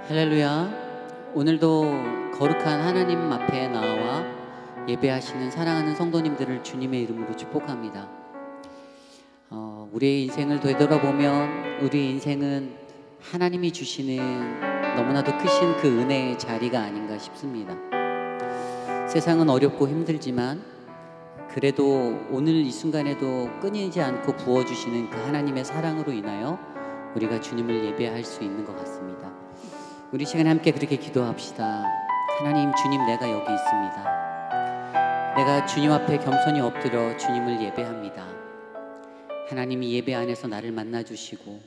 할렐루야. 오늘도 거룩한 하나님 앞에 나와 예배하시는 사랑하는 성도님들을 주님의 이름으로 축복합니다. 우리의 인생을 되돌아보면 우리의 인생은 하나님이 주시는 너무나도 크신 그 은혜의 자리가 아닌가 싶습니다. 세상은 어렵고 힘들지만 그래도 오늘 이 순간에도 끊이지 않고 부어주시는 그 하나님의 사랑으로 인하여 우리가 주님을 예배할 수 있는 것 같습니다. 우리 시간에 함께 그렇게 기도합시다. 하나님, 주님, 내가 여기 있습니다. 내가 주님 앞에 겸손히 엎드려 주님을 예배합니다. 하나님이 예배 안에서 나를 만나주시고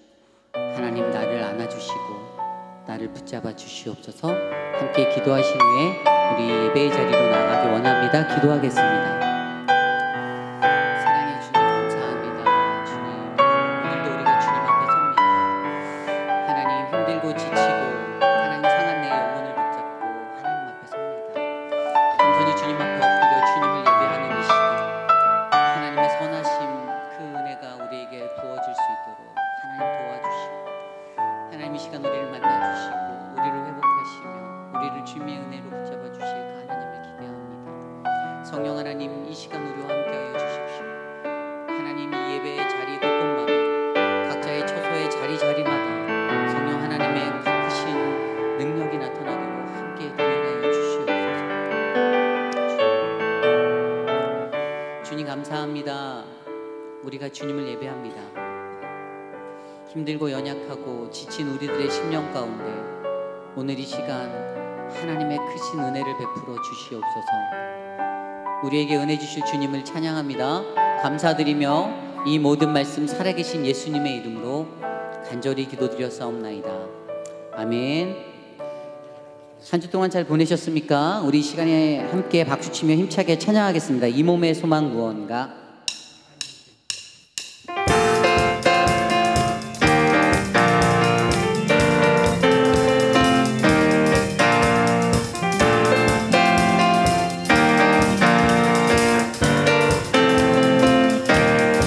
하나님 나를 안아주시고 나를 붙잡아 주시옵소서. 함께 기도하신 후에 우리 예배의 자리로 나가기 원합니다. 기도하겠습니다. 사랑해 주님, 감사합니다. 주님, 오늘도 우리가 주님 앞에 섭니다. 하나님, 힘들고 지치고 하나님 상한 내 영혼을 붙잡고 하나님 앞에 섭니다. 온전히 주님 앞에 엎드려 주님을 예배하는 이 시간, 하나님의 선하심 그 은혜가 우리에게 부어질 수 있도록 하나님 도와주시고 하나님 이 시간 우리를 만나주시고 우리를 회복하시며 우리를 주님의 은혜로 붙잡아 주실 그 하나님을 기대합니다. 성령 하나님, 이 시간 우리와 함께하여 주십시오. 하나님, 이 예배의 자리 곳곳마다 각자의 처소의 자리마다 성령 하나님의 크신 능력이 나타나도록 함께 동행하여 주시옵소서. 주님 감사합니다. 우리가 주님을 예배합니다. 힘들고 연약하고 지친 우리들의 심령 가운데 오늘 이 시간 하나님의 크신 은혜를 베풀어 주시옵소서. 우리에게 은혜 주실 주님을 찬양합니다. 감사드리며 이 모든 말씀 살아계신 예수님의 이름으로 간절히 기도드렸사옵나이다. 아멘. 한 주 동안 잘 보내셨습니까? 우리 이 시간에 함께 박수치며 힘차게 찬양하겠습니다. 이 몸의 소망 무언가.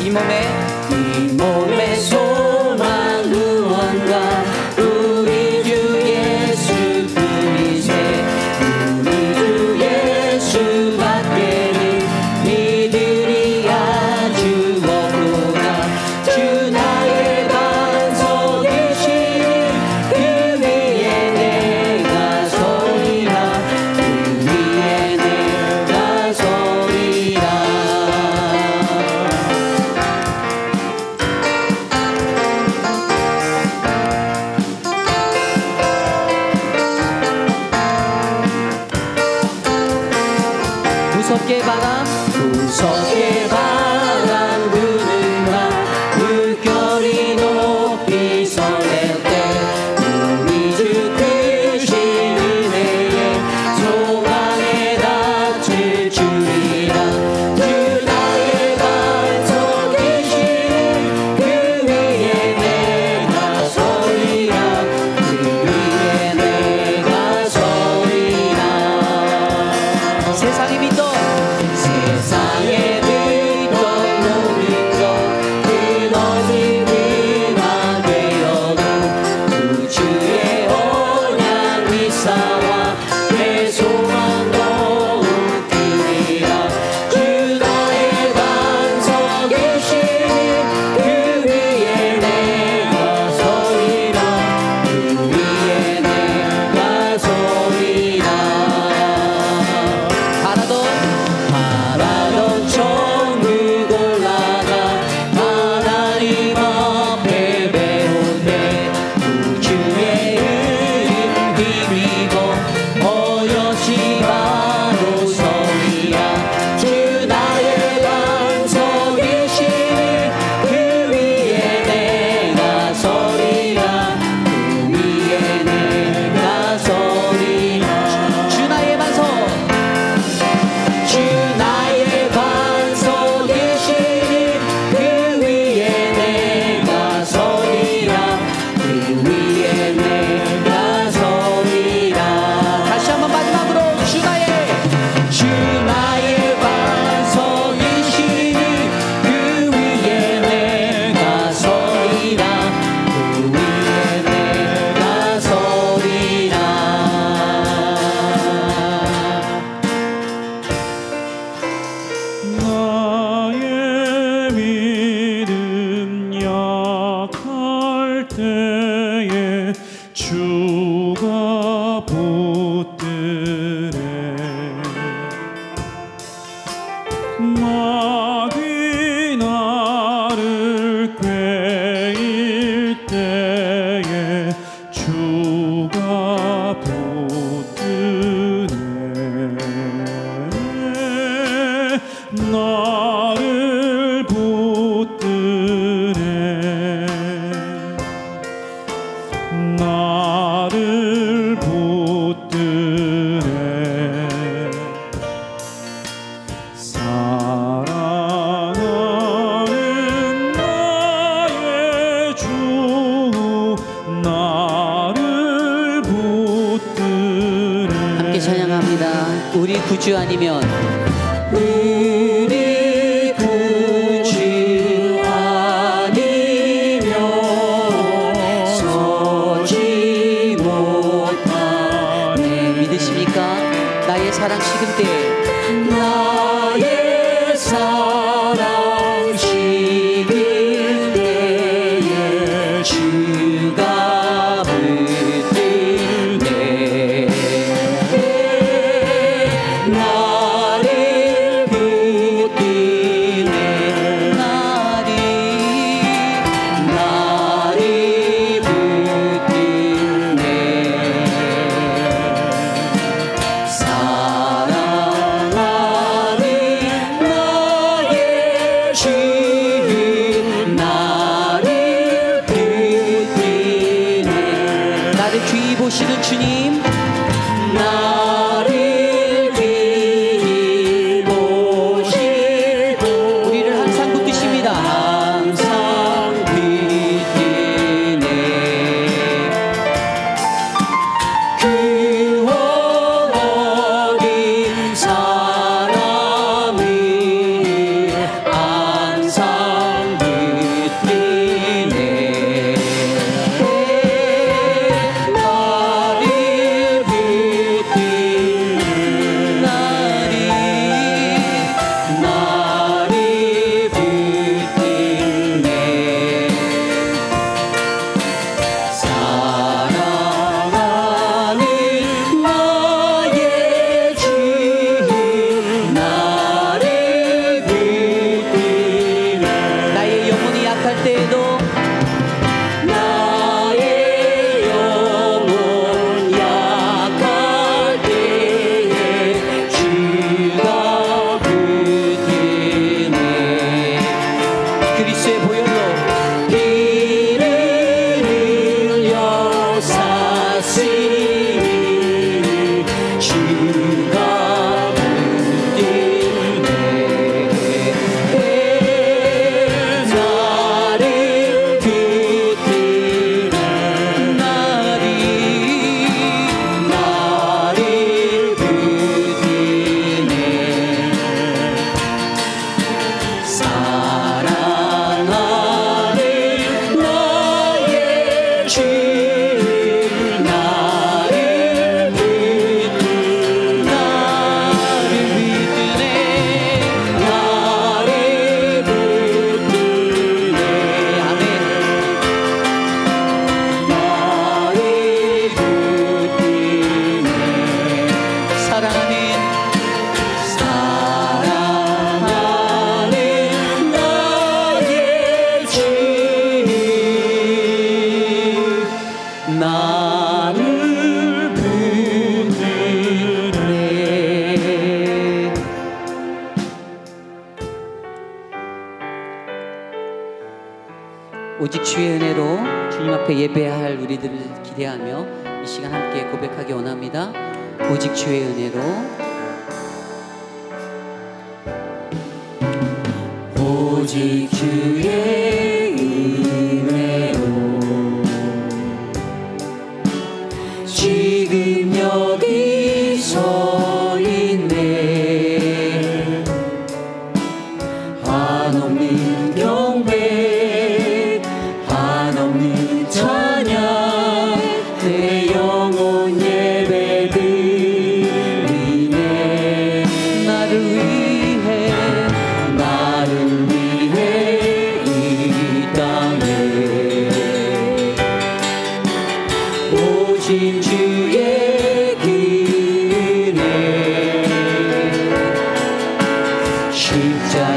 이 몸의 소망 무언가 우리 주 예수 그리스도의 우리 주 예수밖에는 믿으리 나의 믿음 약할 때에 주가 붙드네. 마귀 나를 꾀일 때에 주가 붙드네. 나를 붙드네. 나를 붙드네. 사랑하는 나의 주 나를 붙드네. 함께 찬양합니다. 우리 구주 아니면 우리 구주 아니면 서지 못하네. 믿으십니까? 나의 사랑 식을 때 나의 사랑 식을 때에 주가 붙드네. 나를 붙드네. 나를 붙드네. 사랑하는 나의 주 나를 붙드네. 나를 귀히 보시는 주님, 나를 귀히 보시고 우리를 항상 붙드십니다. 항상 붙드네. 구원 얻은 사람을 항상 붙드네. 나를 붙드네. 나를 붙드네. 사랑하는 나의 주 나를 붙드네. 나의 영혼이 약할 때에도 나의 영혼 약할 때에 주가 붙드네. 그리스도의 보혈로 피를 흘려 샀으니 주가 붙드네. 나를 붙드네. 나를 붙드네. 사랑하는 나의 주 나를 붙드네. 나를 붙드네. 나를 붙드네. 아멘. 나를 붙드네. 사랑하는 나의 주 나를 붙드네. 오직 주의 은혜로 주님 앞에 예배할 우리들을 기대하며 이 시간 함께 고백하기 원합니다. 오직 주의 은혜로, 오직 주의 은혜로 지금 여기 서 있네. 한없는 경배 한없는 찬양 내 영혼 예배드리네. 나를 위해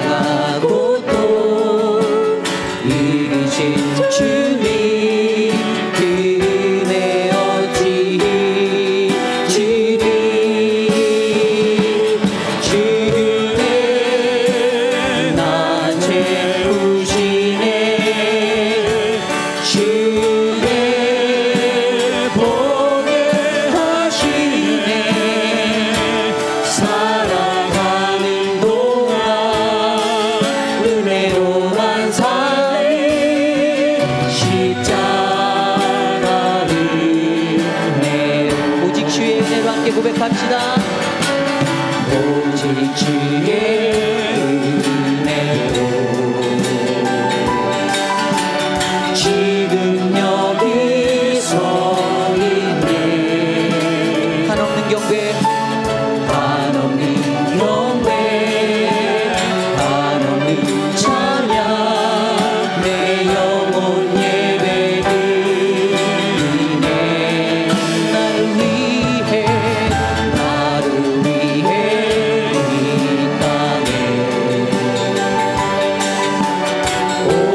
십자가고 또 이기신 주님 그 은혜 어찌지리 주의 나 채우시네 주의 보게 하시네 살아가는 동안 은혜로만 살리 십자가를 내요 오직 주의 은혜로 함께 고백합시다 오직 주의 은혜로 지금 여기 서 있네 한없는 경배 한없는 경배 한없는 찬양 내 영혼 예배드리네 나를 위해 이 땅에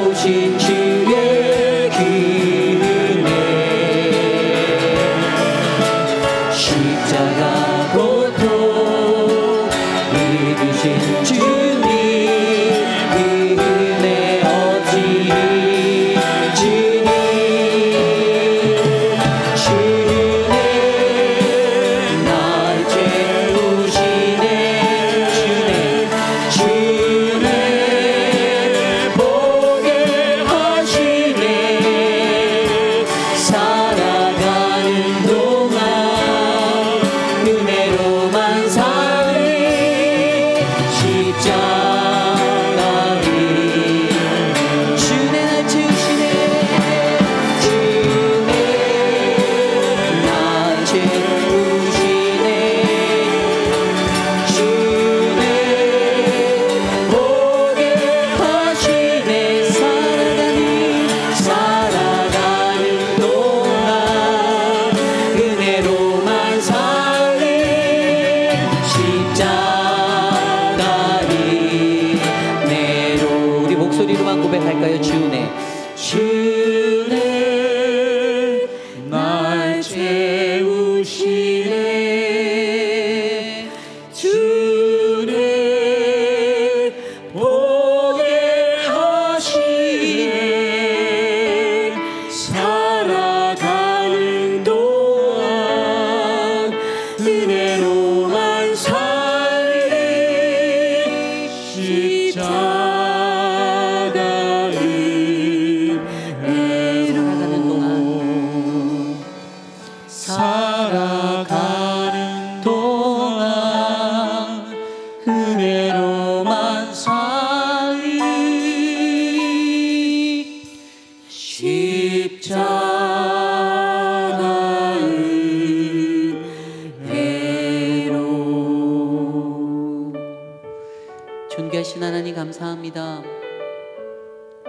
오신 주의 기은혜 십자가 고통 이기신 주님 그 은혜 어찌지니 주의 날 채우시네 주의 보게 하시네 살아가는 동안 은혜로만 살리 십자가를 주의 날 채우시네 주의 날 채우시네 주의 보게 하시네 살아가는 동안 은혜로만 살리 십자가를 내로 우리 목소리로만 고백할까요? 주네 주네 날 채우시네 주네 보게 하시네 살아가는 동안 은혜로만 살리 십자가를 살아가는 동안 은혜로만 살리 십자가를 내로 존귀하신 하나님 감사합니다.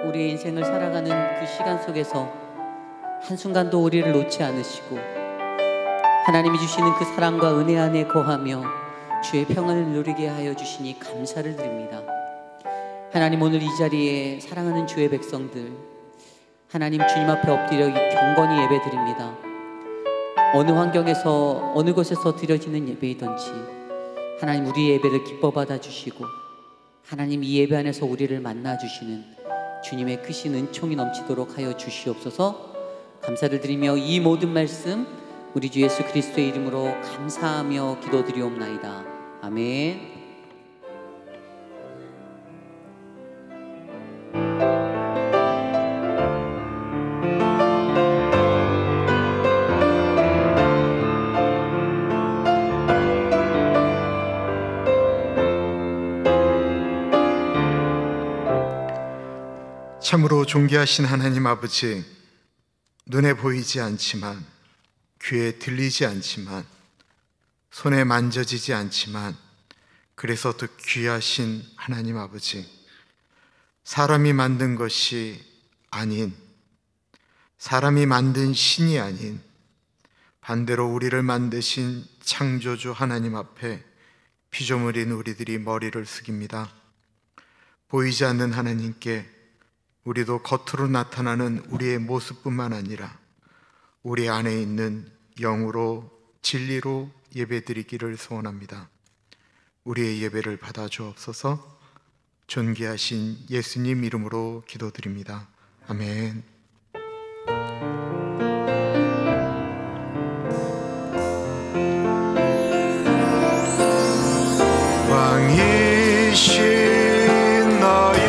우리의 인생을 살아가는 그 시간 속에서 한순간도 우리를 놓지 않으시고 하나님이 주시는 그 사랑과 은혜 안에 거하며 주의 평안을 누리게 하여 주시니 감사를 드립니다. 하나님 오늘 이 자리에 사랑하는 주의 백성들 하나님 주님 앞에 엎드려 경건히 예배드립니다. 어느 환경에서 어느 곳에서 드려지는 예배이든지 하나님 우리의 예배를 기뻐 받아주시고 하나님 이 예배 안에서 우리를 만나주시는 주님의 크신 은총이 넘치도록 하여 주시옵소서. 감사를 드리며 이 모든 말씀 우리 주 예수 그리스도의 이름으로 감사하며 기도드리옵나이다. 아멘. 참으로 존귀하신 하나님 아버지, 눈에 보이지 않지만 귀에 들리지 않지만 손에 만져지지 않지만 그래서 더 귀하신 하나님 아버지, 사람이 만든 것이 아닌, 사람이 만든 신이 아닌 반대로 우리를 만드신 창조주 하나님 앞에 피조물인 우리들이 머리를 숙입니다. 보이지 않는 하나님께 우리도 겉으로 나타나는 우리의 모습뿐만 아니라 우리 안에 있는 영으로 진리로 예배드리기를 소원합니다. 우리의 예배를 받아 주옵소서. 존귀하신 예수님 이름으로 기도드립니다. 아멘. 왕이신 나의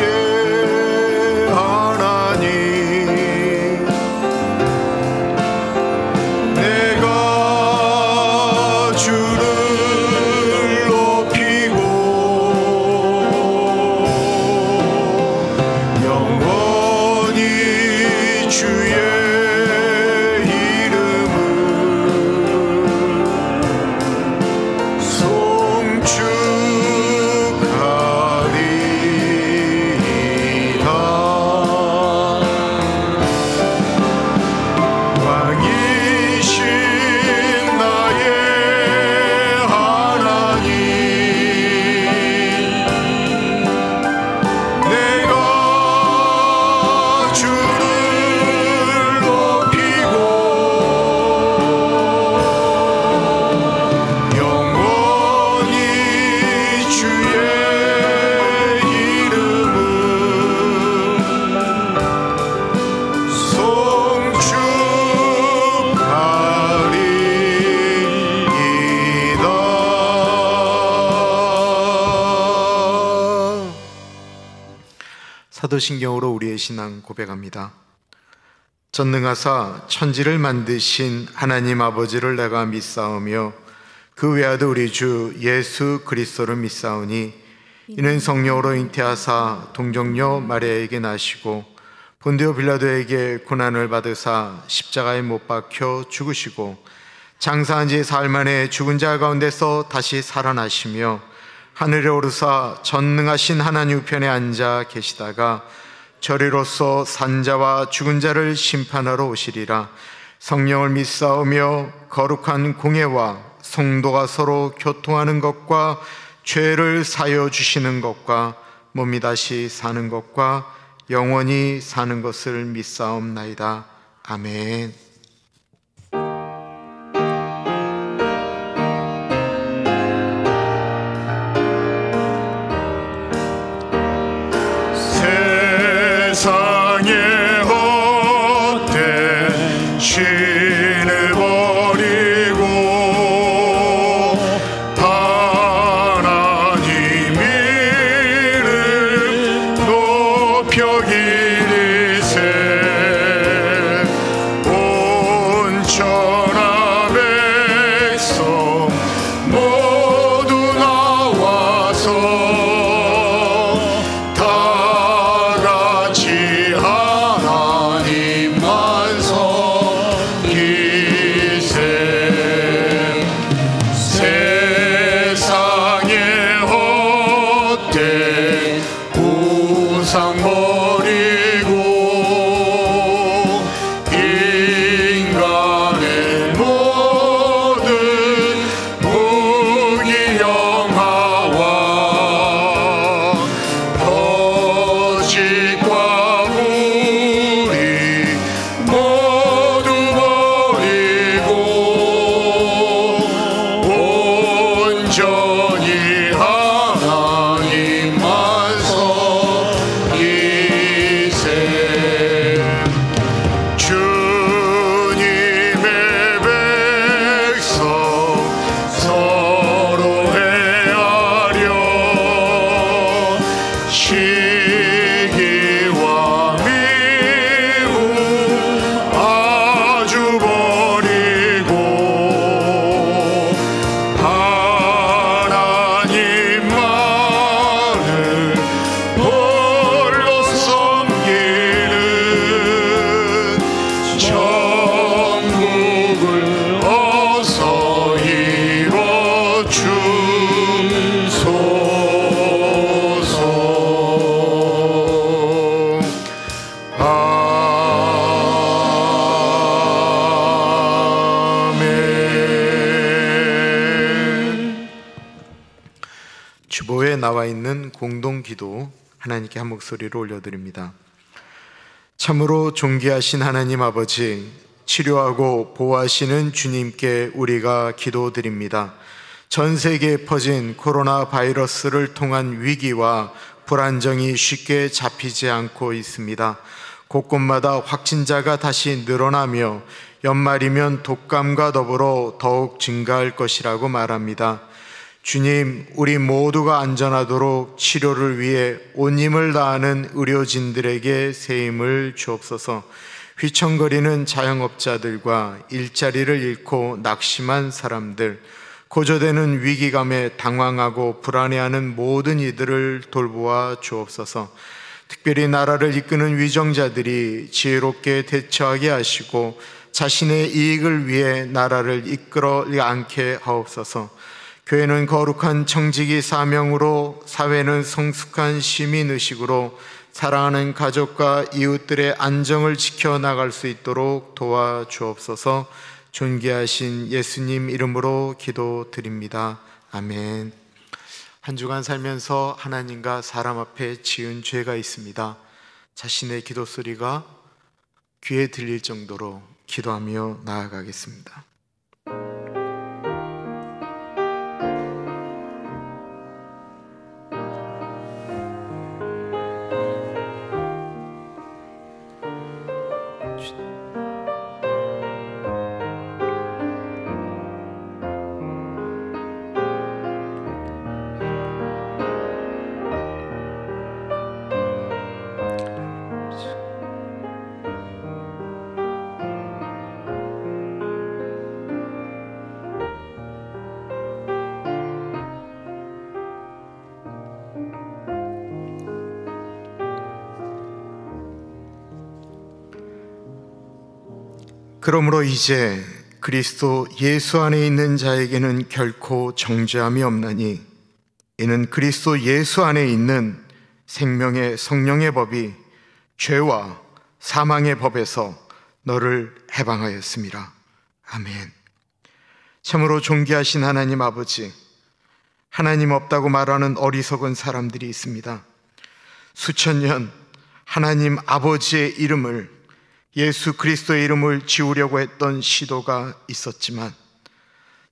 하나님, 내가 주를 높이고 영원히 주의 사도신경으로 우리의 신앙 고백합니다. 전능하사 천지를 만드신 하나님 아버지를 내가 믿사오며 그 외아들 우리 주 예수 그리스도를 믿사오니 이는 성령으로 잉태하사 동정녀 마리아에게 나시고 본디오 빌라도에게 고난을 받으사 십자가에 못 박혀 죽으시고 장사한 지 사흘 만에 죽은 자 가운데서 다시 살아나시며 하늘에 오르사 전능하신 하나님 우편에 앉아 계시다가 저리로서 산자와 죽은 자를 심판하러 오시리라. 성령을 믿사오며 거룩한 공예와 성도가 서로 교통하는 것과 죄를 사여 주시는 것과 몸이 다시 사는 것과 영원히 사는 것을 믿사옵나이다. 아멘. 세상의 헛된 신을 버리고 하나님 이름 높여 기리세. 온 천하 백성 모두 나와서 우상 버리고 인간의 모든 무기영화와 거짓과 불의 모두 버리고 온전히 하나님만 주님의 백성 서로 헤아려 시기와 미움 아주 버리고 하나님만을 홀로 섬기는 천국을 어서 이뤄 주소서. 아멘. 주보에 나와 있는 공동기도 하나님께 한 목소리로 올려드립니다. 참으로 존귀하신 하나님 아버지, 치료하고 보호하시는 주님께 우리가 기도드립니다. 전 세계에 퍼진 코로나 바이러스를 통한 위기와 불안정이 쉽게 잡히지 않고 있습니다. 곳곳마다 확진자가 다시 늘어나며 연말이면 독감과 더불어 더욱 증가할 것이라고 말합니다. 주님, 우리 모두가 안전하도록 치료를 위해 온 힘을 다하는 의료진들에게 새 힘을 주옵소서. 휘청거리는 자영업자들과 일자리를 잃고 낙심한 사람들, 고조되는 위기감에 당황하고 불안해하는 모든 이들을 돌보아 주옵소서. 특별히 나라를 이끄는 위정자들이 지혜롭게 대처하게 하시고 자신의 이익을 위해 나라를 이끌어 안게 하옵소서. 교회는 거룩한 청지기 사명으로, 사회는 성숙한 시민의식으로 사랑하는 가족과 이웃들의 안정을 지켜나갈 수 있도록 도와주옵소서. 존귀하신 예수님 이름으로 기도드립니다. 아멘. 한 주간 살면서 하나님과 사람 앞에 지은 죄가 있습니다. 자신의 기도 소리가 귀에 들릴 정도로 기도하며 나아가겠습니다. 그러므로 이제 그리스도 예수 안에 있는 자에게는 결코 정죄함이 없나니, 이는 그리스도 예수 안에 있는 생명의 성령의 법이 죄와 사망의 법에서 너를 해방하였습니다. 아멘. 참으로 존귀하신 하나님 아버지, 하나님 없다고 말하는 어리석은 사람들이 있습니다. 수천 년 하나님 아버지의 이름을, 예수 그리스도의 이름을 지우려고 했던 시도가 있었지만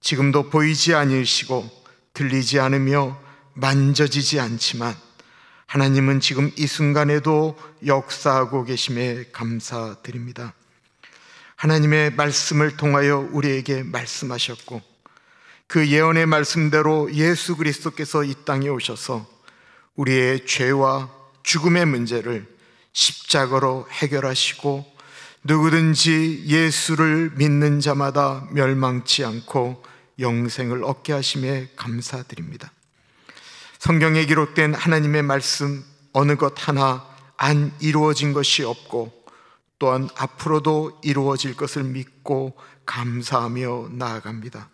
지금도 보이지 않으시고 들리지 않으며 만져지지 않지만 하나님은 지금 이 순간에도 역사하고 계심에 감사드립니다. 하나님의 말씀을 통하여 우리에게 말씀하셨고 그 예언의 말씀대로 예수 그리스도께서 이 땅에 오셔서 우리의 죄와 죽음의 문제를 십자가로 해결하시고 누구든지 예수를 믿는 자마다 멸망치 않고 영생을 얻게 하심에 감사드립니다. 성경에 기록된 하나님의 말씀 어느 것 하나 안 이루어진 것이 없고 또한 앞으로도 이루어질 것을 믿고 감사하며 나아갑니다.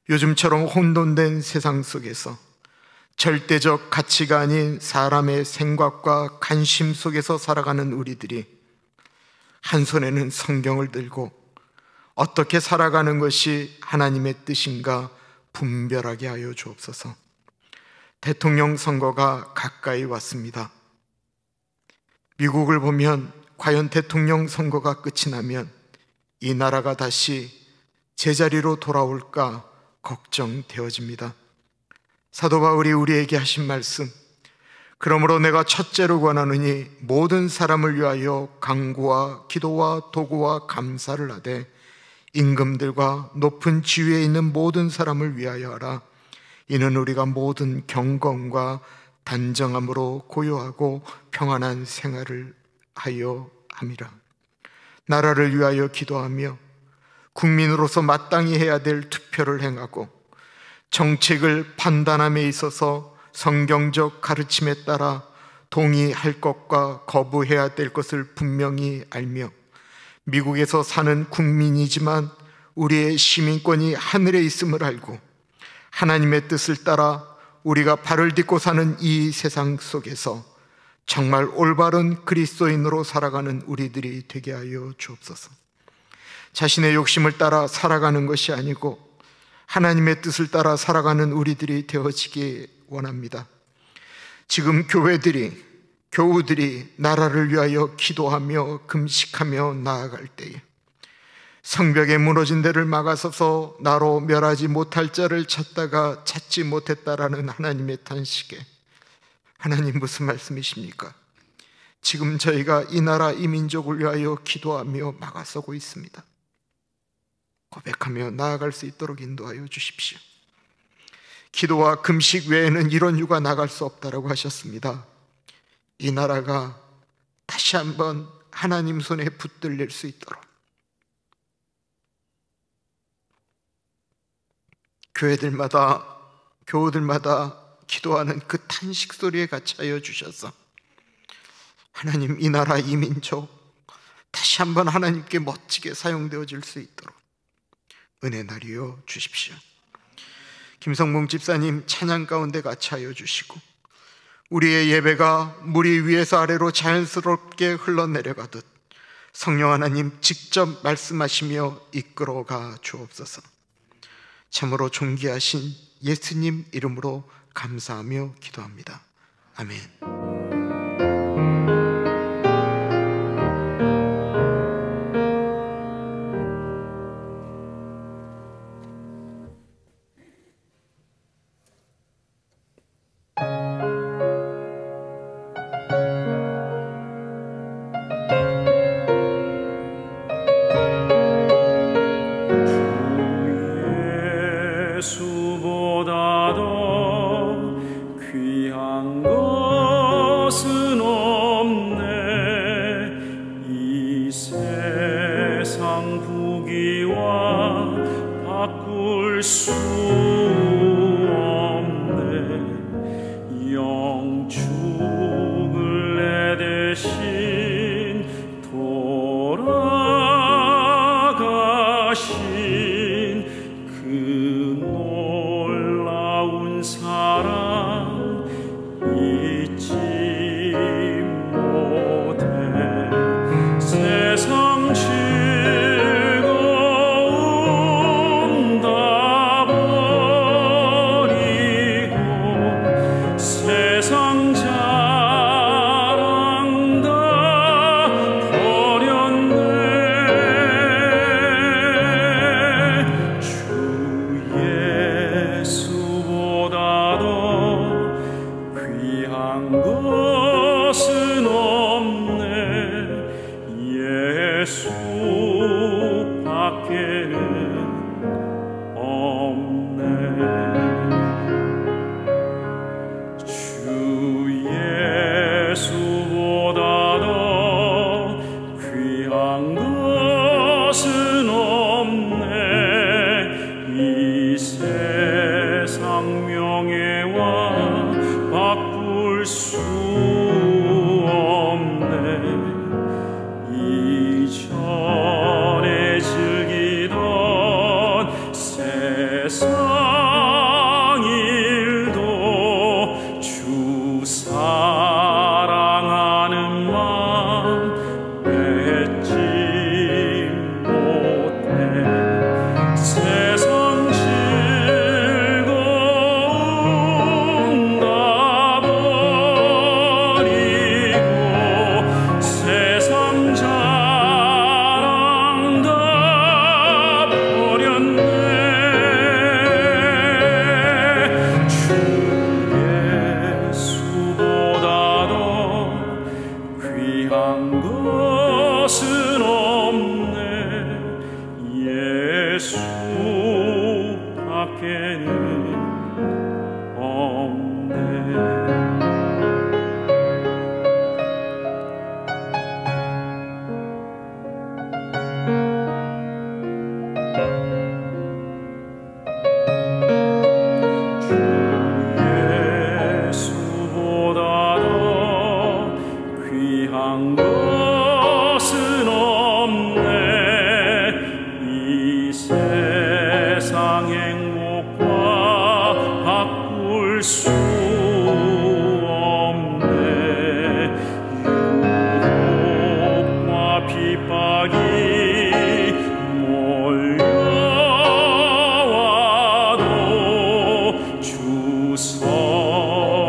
요즘처럼 혼돈된 세상 속에서 절대적 가치가 아닌 사람의 생각과 관심 속에서 살아가는 우리들이 한 손에는 성경을 들고 어떻게 살아가는 것이 하나님의 뜻인가 분별하게 하여 주옵소서. 대통령 선거가 가까이 왔습니다. 미국을 보면 과연 대통령 선거가 끝이 나면 이 나라가 다시 제자리로 돌아올까 걱정되어집니다. 사도 바울이 우리에게 하신 말씀, 그러므로 내가 첫째로 권하노니 모든 사람을 위하여 간구와 기도와 도구와 감사를 하되 임금들과 높은 지위에 있는 모든 사람을 위하여 하라. 이는 우리가 모든 경건과 단정함으로 고요하고 평안한 생활을 하여 함이라. 나라를 위하여 기도하며 국민으로서 마땅히 해야 될 투표를 행하고 정책을 판단함에 있어서 성경적 가르침에 따라 동의할 것과 거부해야 될 것을 분명히 알며 미국에서 사는 국민이지만 우리의 시민권이 하늘에 있음을 알고 하나님의 뜻을 따라 우리가 발을 딛고 사는 이 세상 속에서 정말 올바른 그리스도인으로 살아가는 우리들이 되게 하여 주옵소서. 자신의 욕심을 따라 살아가는 것이 아니고 하나님의 뜻을 따라 살아가는 우리들이 되어지기 원합니다. 지금 교우들이 나라를 위하여 기도하며 금식하며 나아갈 때에 성벽에 무너진 데를 막아서서 나로 멸하지 못할 자를 찾다가 찾지 못했다라는 하나님의 탄식에 하나님 무슨 말씀이십니까? 지금 저희가 이 나라 이 민족을 위하여 기도하며 막아서고 있습니다. 고백하며 나아갈 수 있도록 인도하여 주십시오. 기도와 금식 외에는 이런 유가 나갈 수 없다라고 하셨습니다. 이 나라가 다시 한번 하나님 손에 붙들릴 수 있도록 교우들마다 기도하는 그 탄식 소리에 같이 하여 주셔서 하나님 이 나라 이 민족 다시 한번 하나님께 멋지게 사용되어질 수 있도록 은혜 나리여 주십시오. 김성봉 집사님 찬양 가운데 같이 하여 주시고 우리의 예배가 물 위에서 아래로 자연스럽게 흘러내려가듯 성령 하나님 직접 말씀하시며 이끌어가 주옵소서. 참으로 존귀하신 예수님 이름으로 감사하며 기도합니다. 아멘.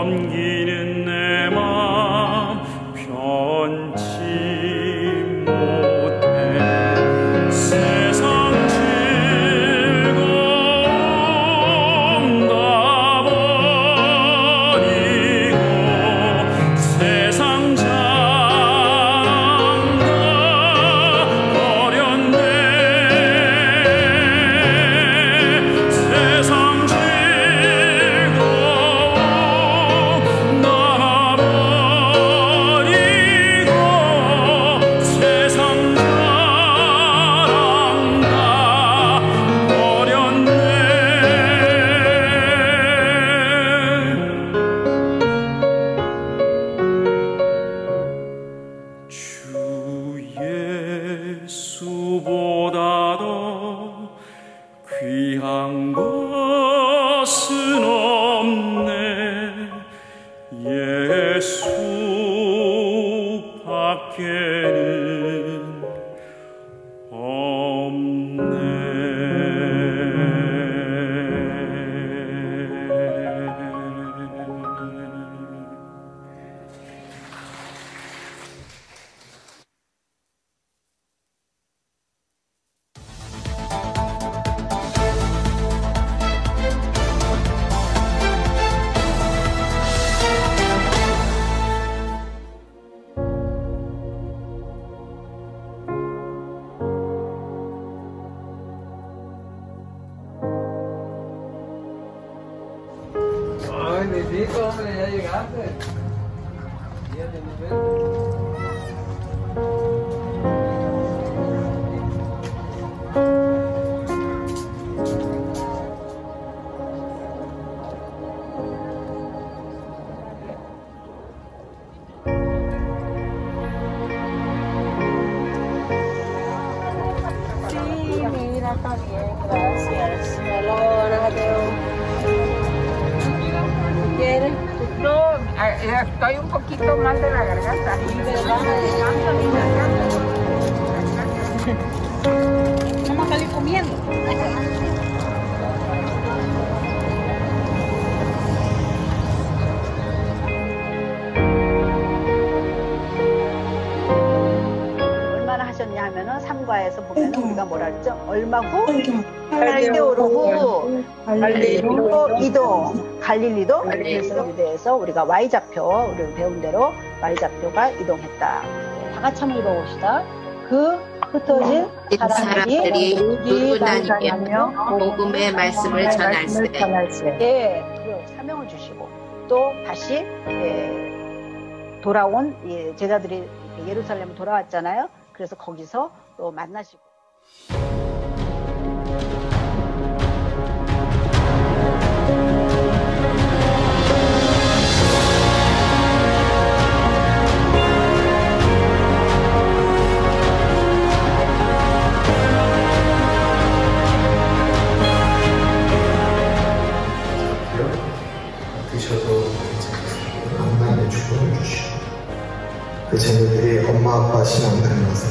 섬기는 밖에는 Necesito, hombre, ya llegaste. Fíjate, ¿no ves? Sí, mira, está bien, gracias. Me lo agradezco. ¿Quieres? No, estoy un poquito mal de la garganta. Vamos a salir comiendo. 얼마나 하셨냐 하면은 3과에서 보면은 우리가 뭐라 그랬죠? 얼마 후? 8개월 후 갈릴리로 이동. 갈릴리도 유대에서 우리가 Y좌표, 우리 배운 대로 Y좌표가 이동했다. 다 같이 한번 읽어봅시다. 그 흩어진 사람들이 누구나니며 복음의 말씀을 전할세. 예, 그 사명을 주시고 또 다시 돌아온 제자들이 예루살렘에 돌아왔잖아요. 그래서 거기서 또 만나시고. 드셔도 괜찮겠습니다. 만남의 축복을 주시고 그 자녀들이 엄마 아빠 신앙 닮아서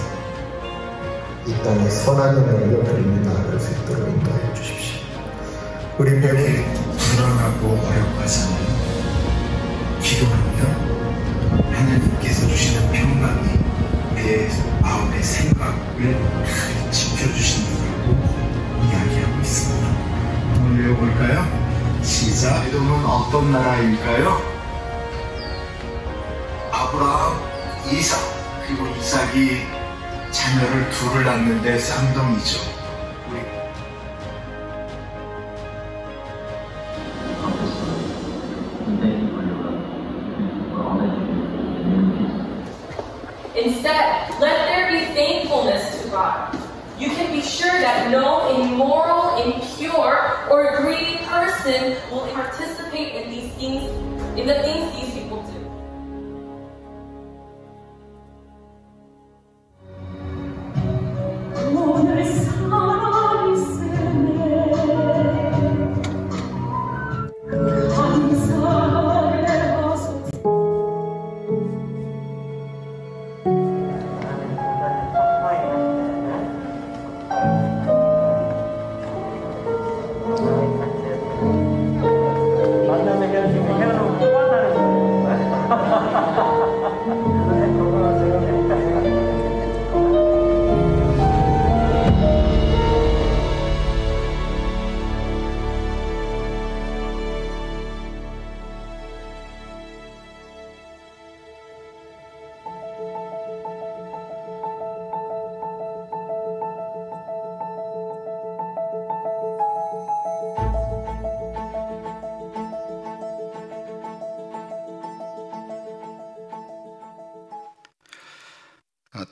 이 땅에 선한 영향을 그리며 나아갈 수 있도록 인도하여 주십시오. 우리 배우 불안하고 어렵하지 않은 기도하며 하나님께서 주시는 평강이 우리의 마음의 생각을 지켜주신다고 이야기하고 있습니다. 한번 외워볼까요? 시작. 이름은 어떤 나라일까요? 아브라함, 이삭, 그리고 이삭이 자녀를 둘을 낳는데 쌍둥이죠. Instead, let there be thankfulness to God. You can be sure that no immoral, impure, or greedy person will participate in these things, in the things these people do.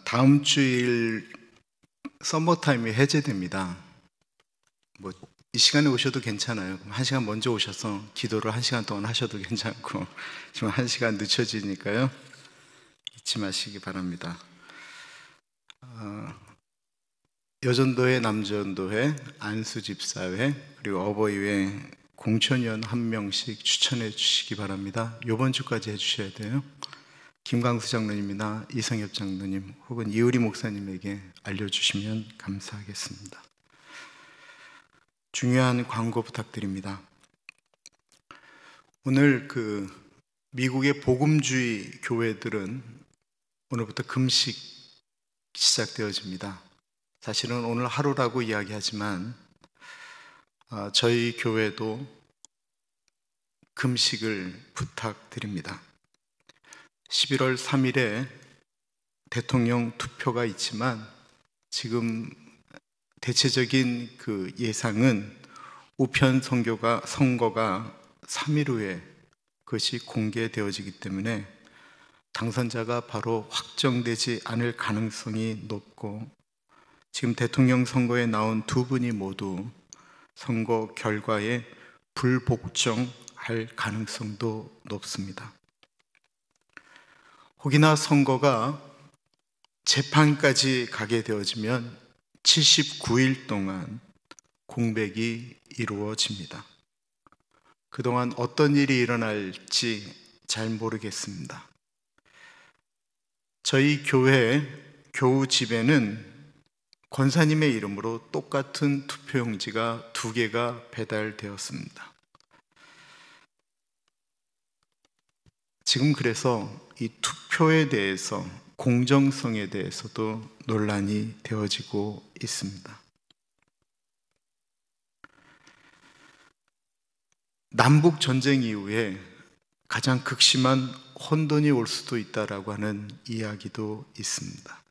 다음 주일 썸머타임이 해제됩니다. 이 시간에 오셔도 괜찮아요. 1시간 먼저 오셔서 기도를 1시간 동안 하셔도 괜찮고, 지금 1시간 늦춰지니까요. 잊지 마시기 바랍니다. 여전도회, 남전도회, 안수집사회, 그리고 어버이회 공천위원 한 명씩 추천해 주시기 바랍니다. 이번 주까지 해주셔야 돼요. 김광수 장로님이나 이성엽 장로님 혹은 이효리 목사님에게 알려주시면 감사하겠습니다. 중요한 광고 부탁드립니다. 오늘 미국의 복음주의 교회들은 오늘부터 금식 시작되어집니다. 사실은 오늘 하루라고 이야기하지만 저희 교회도 금식을 부탁드립니다. 11월 3일에 대통령 투표가 있지만 지금 대체적인 예상은 우편 선거가 3일 후에 그것이 공개되어지기 때문에 당선자가 바로 확정되지 않을 가능성이 높고, 지금 대통령 선거에 나온 두 분이 모두 선거 결과에 불복종할 가능성도 높습니다. 혹이나 선거가 재판까지 가게 되어지면 79일 동안 공백이 이루어집니다. 그동안 어떤 일이 일어날지 잘 모르겠습니다. 저희 교회 교우 집에는 권사님의 이름으로 똑같은 투표용지가 2개가 배달되었습니다. 지금 그래서 이 투표에 대해서, 공정성에 대해서도 논란이 되어지고 있습니다. 남북 전쟁 이후에 가장 극심한 혼돈이 올 수도 있다라고 하는 이야기도 있습니다.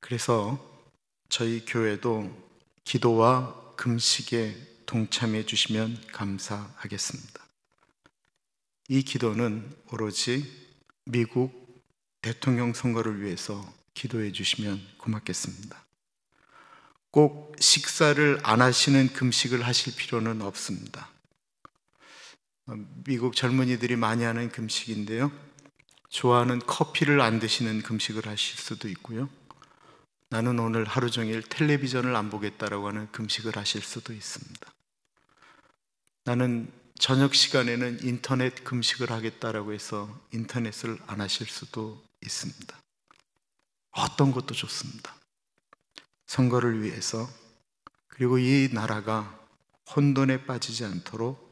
그래서 저희 교회도 기도와 금식에 동참해 주시면 감사하겠습니다. 이 기도는 오로지 미국 대통령 선거를 위해서 기도해 주시면 고맙겠습니다. 꼭 식사를 안 하시는 금식을 하실 필요는 없습니다. 미국 젊은이들이 많이 하는 금식인데요, 좋아하는 커피를 안 드시는 금식을 하실 수도 있고요, 나는 오늘 하루 종일 텔레비전을 안 보겠다라고 하는 금식을 하실 수도 있습니다. 나는 저녁 시간에는 인터넷 금식을 하겠다라고 해서 인터넷을 안 하실 수도 있습니다. 어떤 것도 좋습니다. 선거를 위해서, 그리고 이 나라가 혼돈에 빠지지 않도록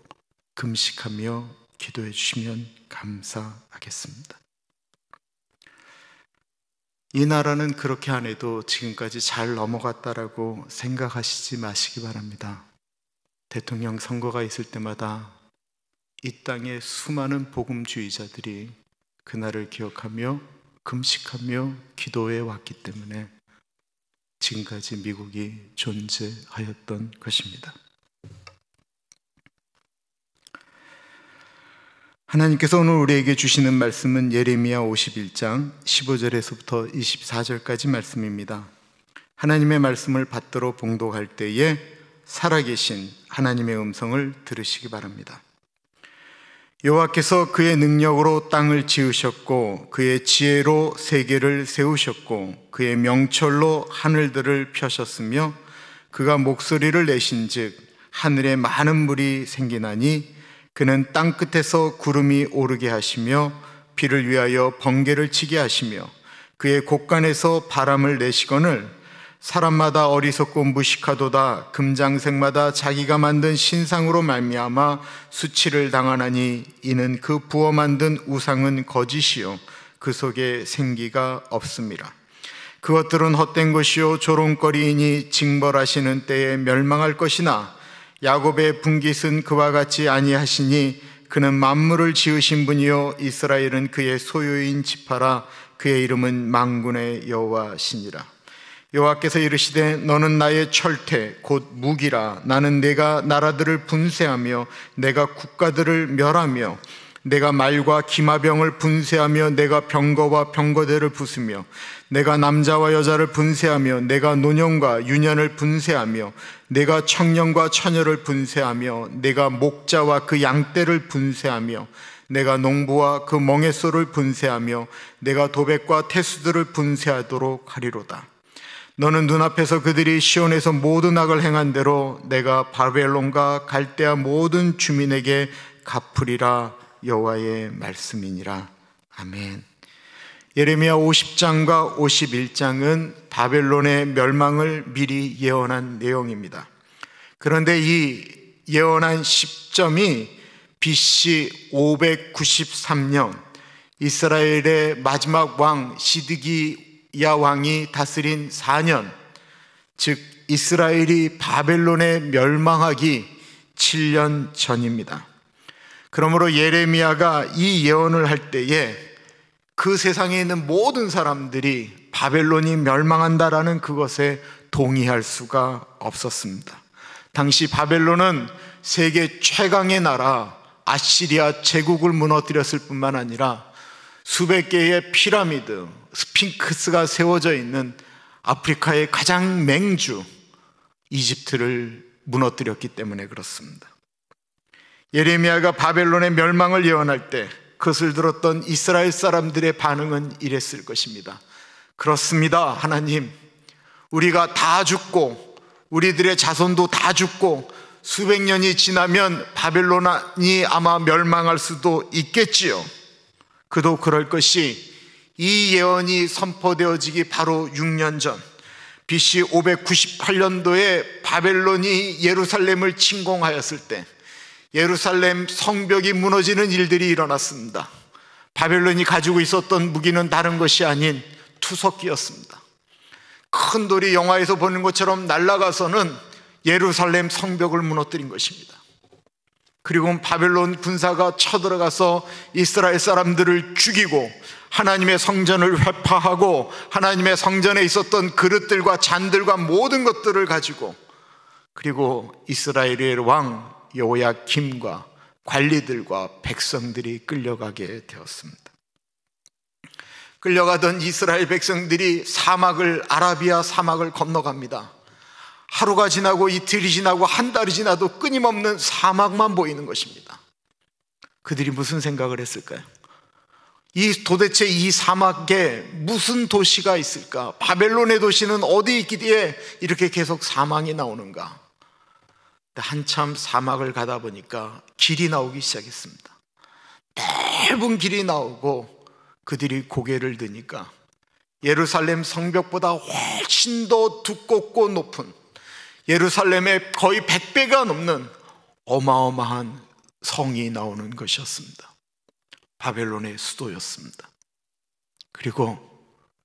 금식하며 기도해 주시면 감사하겠습니다. 이 나라는 그렇게 안 해도 지금까지 잘 넘어갔다라고 생각하시지 마시기 바랍니다. 대통령 선거가 있을 때마다 이 땅의 수많은 복음주의자들이 그날을 기억하며 금식하며 기도해 왔기 때문에 지금까지 미국이 존재하였던 것입니다. 하나님께서 오늘 우리에게 주시는 말씀은 예레미야 51장 15절에서부터 24절까지 말씀입니다. 하나님의 말씀을 받들어 봉독할 때에 살아계신 하나님의 음성을 들으시기 바랍니다. 여호와께서 그의 능력으로 땅을 지으셨고 그의 지혜로 세계를 세우셨고 그의 명철로 하늘들을 펴셨으며 그가 목소리를 내신즉 하늘에 많은 물이 생기나니 그는 땅끝에서 구름이 오르게 하시며 비를 위하여 번개를 치게 하시며 그의 곳간에서 바람을 내시거늘 사람마다 어리석고 무식하도다. 금장색마다 자기가 만든 신상으로 말미암아 수치를 당하나니 이는 그 부어 만든 우상은 거짓이요 그 속에 생기가 없음이라. 그것들은 헛된 것이요 조롱거리이니 징벌하시는 때에 멸망할 것이나 야곱의 분깃은 그와 같이 아니하시니 그는 만물을 지으신 분이요 이스라엘은 그의 소유인 지파라. 그의 이름은 만군의 여호와시니라. 여호와께서 이르시되 너는 나의 철퇴 곧 무기라. 나는 내가 나라들을 분쇄하며 내가 국가들을 멸하며 내가 말과 기마병을 분쇄하며 내가 병거와 병거대를 부수며 내가 남자와 여자를 분쇄하며 내가 노년과 유년을 분쇄하며 내가 청년과 처녀를 분쇄하며 내가 목자와 그 양떼를 분쇄하며 내가 농부와 그 멍에소를 분쇄하며 내가 도백과 태수들을 분쇄하도록 하리로다. 너는 눈앞에서 그들이 시온에서 모든 악을 행한 대로 내가 바벨론과 갈대아 모든 주민에게 갚으리라. 여호와의 말씀이니라. 아멘. 예레미야 50장과 51장은 바벨론의 멸망을 미리 예언한 내용입니다. 그런데 이 예언한 시점이 BC 593년 이스라엘의 마지막 왕 시드기야 왕이 다스린 4년, 즉 이스라엘이 바벨론에 멸망하기 7년 전입니다. 그러므로 예레미야가 이 예언을 할 때에 그 세상에 있는 모든 사람들이 바벨론이 멸망한다라는 그것에 동의할 수가 없었습니다. 당시 바벨론은 세계 최강의 나라 아시리아 제국을 무너뜨렸을 뿐만 아니라 수백 개의 피라미드, 스핑크스가 세워져 있는 아프리카의 가장 맹주 이집트를 무너뜨렸기 때문에 그렇습니다. 예레미야가 바벨론의 멸망을 예언할 때 그것을 들었던 이스라엘 사람들의 반응은 이랬을 것입니다. 그렇습니다, 하나님. 우리가 다 죽고 우리들의 자손도 다 죽고 수백 년이 지나면 바벨론이 아마 멸망할 수도 있겠지요. 그도 그럴 것이 이 예언이 선포되어지기 바로 6년 전 BC 598년도에 바벨론이 예루살렘을 침공하였을 때 예루살렘 성벽이 무너지는 일들이 일어났습니다. 바벨론이 가지고 있었던 무기는 다른 것이 아닌 투석기였습니다. 큰 돌이 영화에서 보는 것처럼 날아가서는 예루살렘 성벽을 무너뜨린 것입니다. 그리고 바벨론 군사가 쳐들어가서 이스라엘 사람들을 죽이고 하나님의 성전을 회파하고 하나님의 성전에 있었던 그릇들과 잔들과 모든 것들을 가지고, 그리고 이스라엘의 왕 여호야김과 관리들과 백성들이 끌려가게 되었습니다. 끌려가던 이스라엘 백성들이 아라비아 사막을 건너갑니다. 하루가 지나고 이틀이 지나고 한 달이 지나도 끊임없는 사막만 보이는 것입니다. 그들이 무슨 생각을 했을까요? 도대체 이 사막에 무슨 도시가 있을까? 바벨론의 도시는 어디 있기에 이렇게 계속 사막이 나오는가? 한참 사막을 가다 보니까 길이 나오기 시작했습니다. 넓은 길이 나오고 그들이 고개를 드니까 예루살렘 성벽보다 훨씬 더 두껍고 높은, 예루살렘의 거의 100배가 넘는 어마어마한 성이 나오는 것이었습니다. 바벨론의 수도였습니다. 그리고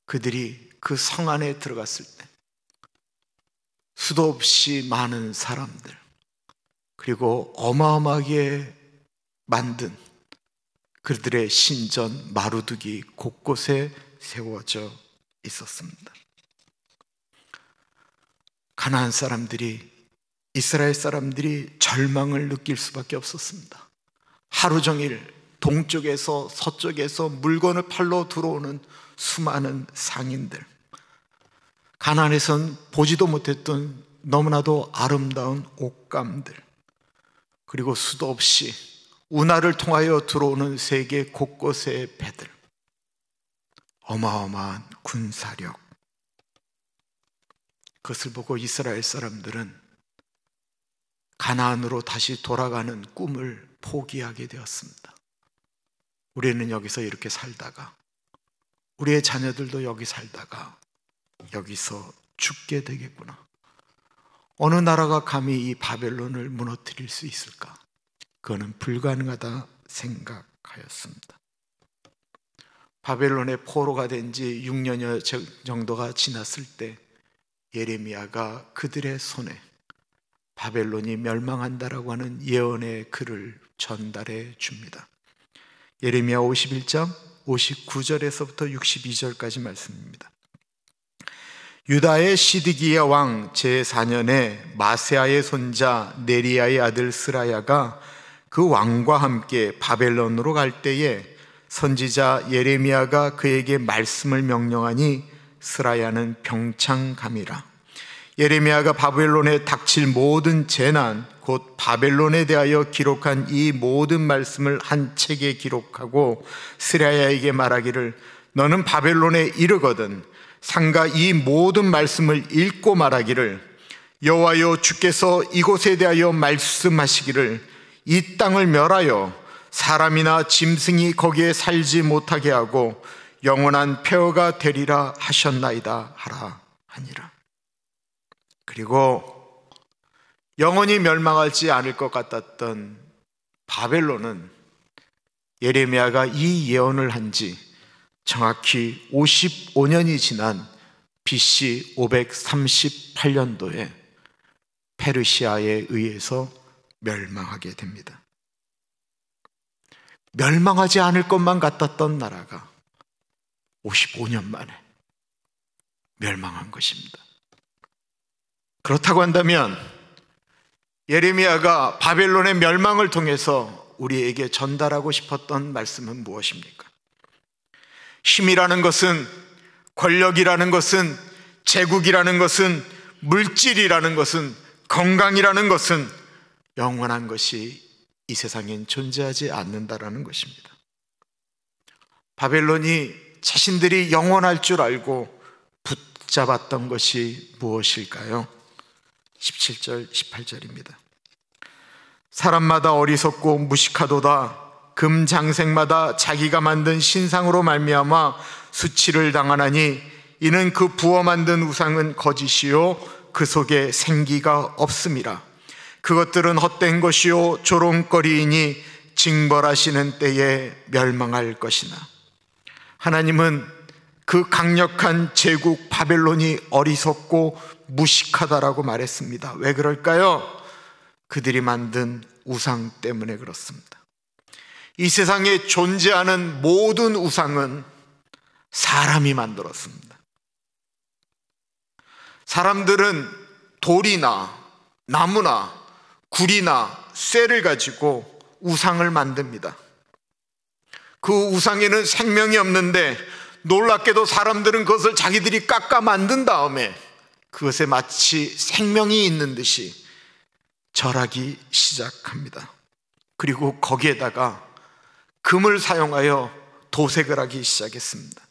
그들이 그 성 안에 들어갔을 때 수도 없이 많은 사람들, 그리고 어마어마하게 만든 그들의 신전 마루둑이 곳곳에 세워져 있었습니다. 가나안 사람들이, 이스라엘 사람들이 절망을 느낄 수밖에 없었습니다. 하루 종일 동쪽에서 서쪽에서 물건을 팔러 들어오는 수많은 상인들, 가나안에선 보지도 못했던 너무나도 아름다운 옷감들, 그리고 수도 없이 운하를 통하여 들어오는 세계 곳곳의 배들, 어마어마한 군사력, 그것을 보고 이스라엘 사람들은 가나안으로 다시 돌아가는 꿈을 포기하게 되었습니다. 우리는 여기서 이렇게 살다가, 우리의 자녀들도 여기 살다가 여기서 죽게 되겠구나. 어느 나라가 감히 이 바벨론을 무너뜨릴 수 있을까? 그거는 불가능하다 생각하였습니다. 바벨론의 포로가 된 지 6년여 정도가 지났을 때 예레미야가 그들의 손에 바벨론이 멸망한다라고 하는 예언의 글을 전달해 줍니다. 예레미야 51장 59절에서부터 62절까지 말씀입니다. 유다의 시드기야 왕 제4년에 마세아의 손자 네리야의 아들 스라야가 그 왕과 함께 바벨론으로 갈 때에 선지자 예레미야가 그에게 말씀을 명령하니 스라야는 병창감이라. 예레미야가 바벨론에 닥칠 모든 재난, 곧 바벨론에 대하여 기록한 이 모든 말씀을 한 책에 기록하고 스라야에게 말하기를, 너는 바벨론에 이르거든 상가 이 모든 말씀을 읽고 말하기를, 여호와여 주께서 이곳에 대하여 말씀하시기를, 이 땅을 멸하여 사람이나 짐승이 거기에 살지 못하게 하고 영원한 폐허가 되리라 하셨나이다 하라 하니라. 그리고 영원히 멸망하지 않을 것 같았던 바벨론은 예레미야가 이 예언을 한 지 정확히 55년이 지난 BC 538년도에 페르시아에 의해서 멸망하게 됩니다. 멸망하지 않을 것만 같았던 나라가 55년 만에 멸망한 것입니다. 그렇다고 한다면 예레미야가 바벨론의 멸망을 통해서 우리에게 전달하고 싶었던 말씀은 무엇입니까? 힘이라는 것은, 권력이라는 것은, 제국이라는 것은, 물질이라는 것은, 건강이라는 것은 영원한 것이 이 세상엔 존재하지 않는다라는 것입니다. 바벨론이 자신들이 영원할 줄 알고 붙잡았던 것이 무엇일까요? 17절, 18절입니다. 사람마다 어리석고 무식하도다. 금장색마다 자기가 만든 신상으로 말미암아 수치를 당하나니 이는 그 부어 만든 우상은 거짓이요 그 속에 생기가 없음이라. 그것들은 헛된 것이요 조롱거리이니 징벌하시는 때에 멸망할 것이나. 하나님은 그 강력한 제국 바벨론이 어리석고 무식하다라고 말했습니다. 왜 그럴까요? 그들이 만든 우상 때문에 그렇습니다. 이 세상에 존재하는 모든 우상은 사람이 만들었습니다. 사람들은 돌이나 나무나 굴이나 쇠를 가지고 우상을 만듭니다. 그 우상에는 생명이 없는데 놀랍게도 사람들은 그것을 자기들이 깎아 만든 다음에 그것에 마치 생명이 있는 듯이 절하기 시작합니다. 그리고 거기에다가 금을 사용하여 도색을 하기 시작했습니다.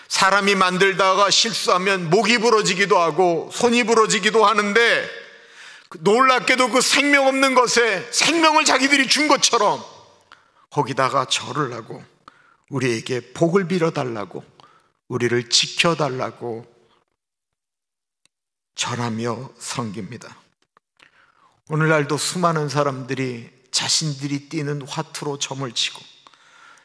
사람이 만들다가 실수하면 목이 부러지기도 하고 손이 부러지기도 하는데 놀랍게도 그 생명 없는 것에 생명을 자기들이 준 것처럼 거기다가 절을 하고 우리에게 복을 빌어달라고, 우리를 지켜달라고 절하며 섬깁니다. 오늘날도 수많은 사람들이 자신들이 띠는 화투로 점을 치고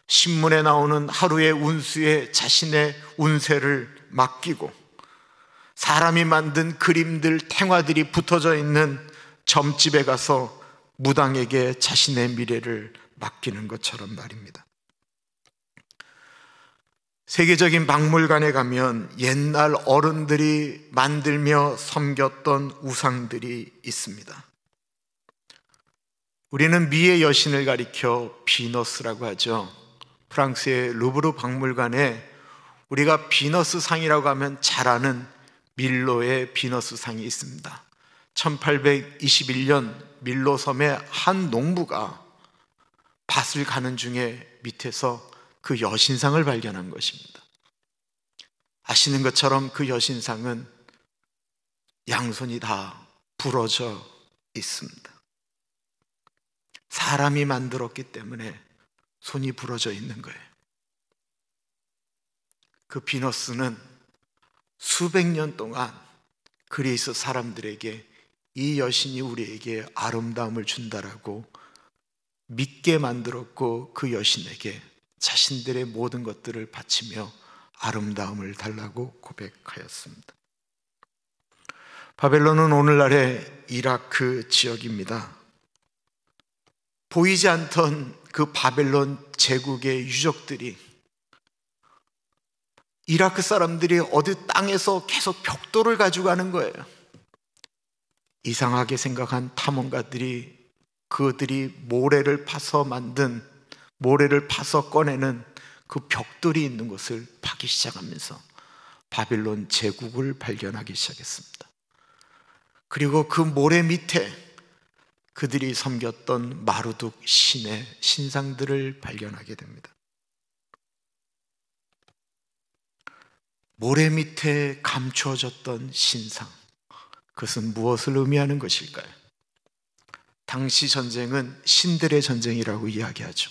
신문에 나오는 하루의 운수에 자신의 운세를 맡기고 사람이 만든 그림들, 탱화들이 붙어져 있는 점집에 가서 무당에게 자신의 미래를 맡기는 것처럼 말입니다. 세계적인 박물관에 가면 옛날 어른들이 만들며 섬겼던 우상들이 있습니다. 우리는 미의 여신을 가리켜 비너스라고 하죠. 프랑스의 루브르 박물관에 우리가 비너스 상이라고 하면 잘 아는 밀로의 비너스 상이 있습니다. 1821년 밀로 섬의 한 농부가 밭을 가는 중에 밑에서 그 여신상을 발견한 것입니다. 아시는 것처럼 그 여신상은 양손이 다 부러져 있습니다. 사람이 만들었기 때문에 손이 부러져 있는 거예요. 그 비너스는 수백 년 동안 그리스 사람들에게 이 여신이 우리에게 아름다움을 준다라고 믿게 만들었고 그 여신에게 자신들의 모든 것들을 바치며 아름다움을 달라고 고백하였습니다. 바벨론은 오늘날의 이라크 지역입니다. 보이지 않던 그 바벨론 제국의 유적들이 이라크 사람들이 어디 땅에서 계속 벽돌을 가지고 가는 거예요. 이상하게 생각한 탐험가들이 그들이 모래를 파서 꺼내는 그 벽돌이 있는 곳을 파기 시작하면서 바벨론 제국을 발견하기 시작했습니다. 그리고 그 모래 밑에 그들이 섬겼던 마루둑 신의 신상들을 발견하게 됩니다. 모래 밑에 감추어졌던 신상, 그것은 무엇을 의미하는 것일까요? 당시 전쟁은 신들의 전쟁이라고 이야기하죠.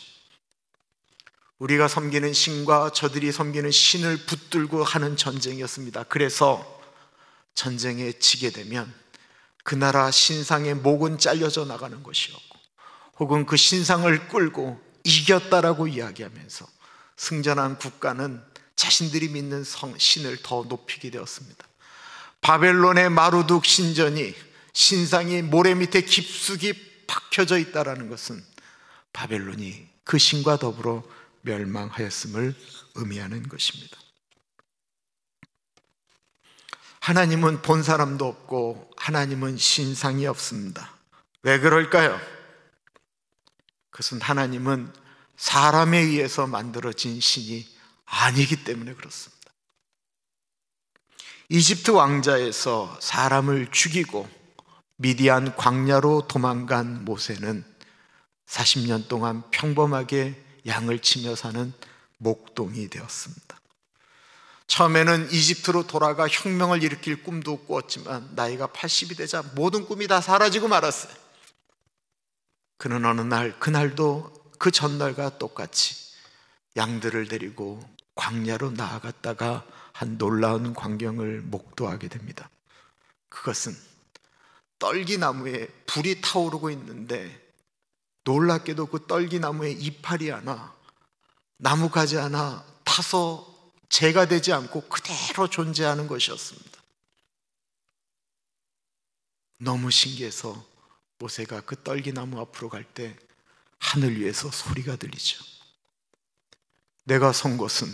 우리가 섬기는 신과 저들이 섬기는 신을 붙들고 하는 전쟁이었습니다. 그래서 전쟁에 지게 되면 그 나라 신상의 목은 잘려져 나가는 것이었고, 혹은 그 신상을 끌고 이겼다라고 이야기하면서 승전한 국가는 자신들이 믿는 신을 더 높이게 되었습니다. 바벨론의 마루둑 신전이 신상이 모래 밑에 깊숙이 박혀져 있다라는 것은 바벨론이 그 신과 더불어 멸망하였음을 의미하는 것입니다. 하나님은 본 사람도 없고 하나님은 신상이 없습니다. 왜 그럴까요? 그것은 하나님은 사람에 의해서 만들어진 신이 아니기 때문에 그렇습니다. 이집트 왕자에서 사람을 죽이고 미디안 광야로 도망간 모세는 40년 동안 평범하게 양을 치며 사는 목동이 되었습니다. 처음에는 이집트로 돌아가 혁명을 일으킬 꿈도 꾸었지만 나이가 80이 되자 모든 꿈이 다 사라지고 말았어요. 그는 어느 날, 그날도 그 전날과 똑같이 양들을 데리고 광야로 나아갔다가 한 놀라운 광경을 목도하게 됩니다. 그것은 떨기나무에 불이 타오르고 있는데 놀랍게도 그 떨기나무에 이파리 하나, 나무가지 하나 타서 재가 되지 않고 그대로 존재하는 것이었습니다. 너무 신기해서 모세가 그 떨기나무 앞으로 갈 때 하늘 위에서 소리가 들리죠. 내가 선 곳은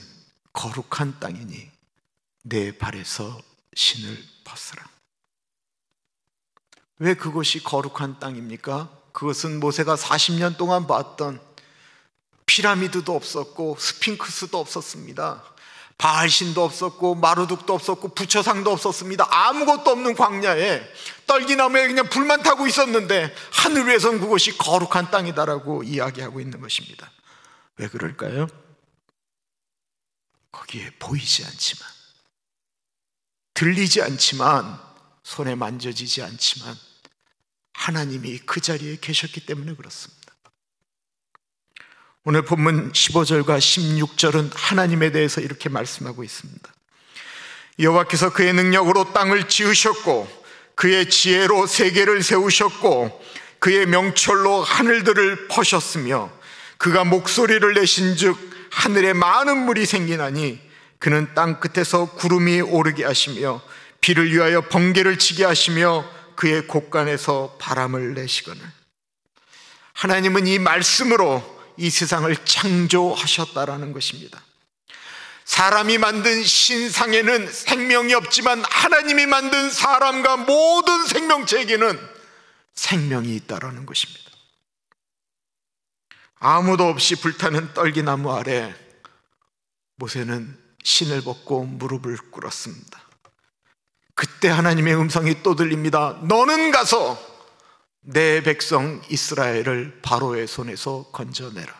거룩한 땅이니 내 발에서 신을 벗으라. 왜 그것이 거룩한 땅입니까? 그것은 모세가 40년 동안 봤던 피라미드도 없었고 스핑크스도 없었습니다. 바알신도 없었고 마루둑도 없었고 부처상도 없었습니다. 아무것도 없는 광야에 떨기나무에 그냥 불만 타고 있었는데 하늘 위에서는 그것이 거룩한 땅이다라고 이야기하고 있는 것입니다. 왜 그럴까요? 거기에 보이지 않지만, 들리지 않지만, 손에 만져지지 않지만 하나님이 그 자리에 계셨기 때문에 그렇습니다. 오늘 본문 15절과 16절은 하나님에 대해서 이렇게 말씀하고 있습니다. 여호와께서 그의 능력으로 땅을 지으셨고 그의 지혜로 세계를 세우셨고 그의 명철로 하늘들을 퍼셨으며 그가 목소리를 내신즉 하늘에 많은 물이 생기나니 그는 땅 끝에서 구름이 오르게 하시며 비를 위하여 번개를 치게 하시며 그의 곳간에서 바람을 내시거늘. 하나님은 이 말씀으로 이 세상을 창조하셨다라는 것입니다. 사람이 만든 신상에는 생명이 없지만 하나님이 만든 사람과 모든 생명체에게는 생명이 있다라는 것입니다. 아무도 없이 불타는 떨기나무 아래 모세는 신을 벗고 무릎을 꿇었습니다. 그때 하나님의 음성이 또 들립니다. 너는 가서 내 백성 이스라엘을 바로의 손에서 건져내라.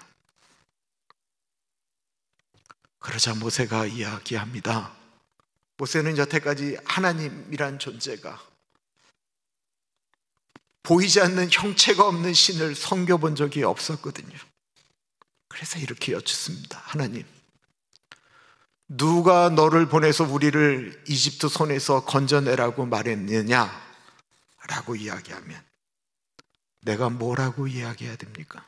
그러자 모세가 이야기합니다. 모세는 여태까지 하나님이란 존재가 보이지 않는 형체가 없는 신을 섬겨본 적이 없었거든요. 그래서 이렇게 여쭙습니다. 하나님, 누가 너를 보내서 우리를 이집트 손에서 건져내라고 말했느냐? 라고 이야기하면 내가 뭐라고 이야기해야 됩니까?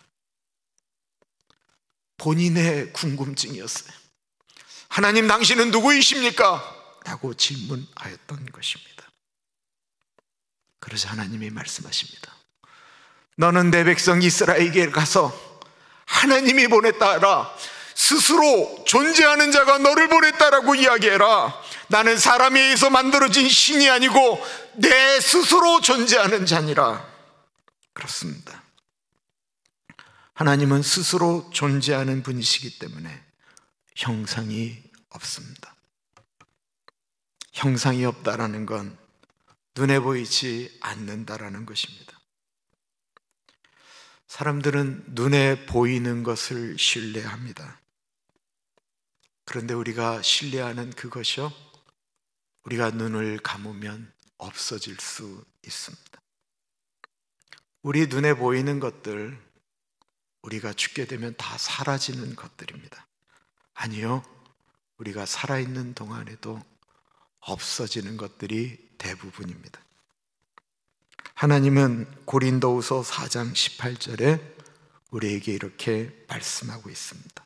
본인의 궁금증이었어요. 하나님, 당신은 누구이십니까? 라고 질문하였던 것입니다. 그러자 하나님이 말씀하십니다. 너는 내 백성 이스라엘에게 가서 하나님이 보냈다라, 스스로 존재하는 자가 너를 보냈다라고 이야기해라. 나는 사람에 의해서 만들어진 신이 아니고 내 스스로 존재하는 자니라. 그렇습니다. 하나님은 스스로 존재하는 분이시기 때문에 형상이 없습니다. 형상이 없다라는 건 눈에 보이지 않는다라는 것입니다. 사람들은 눈에 보이는 것을 신뢰합니다. 그런데 우리가 신뢰하는 그것이요, 우리가 눈을 감으면 없어질 수 있습니다. 우리 눈에 보이는 것들, 우리가 죽게 되면 다 사라지는 것들입니다. 아니요, 우리가 살아있는 동안에도 없어지는 것들이 대부분입니다. 하나님은 고린도후서 4장 18절에 우리에게 이렇게 말씀하고 있습니다.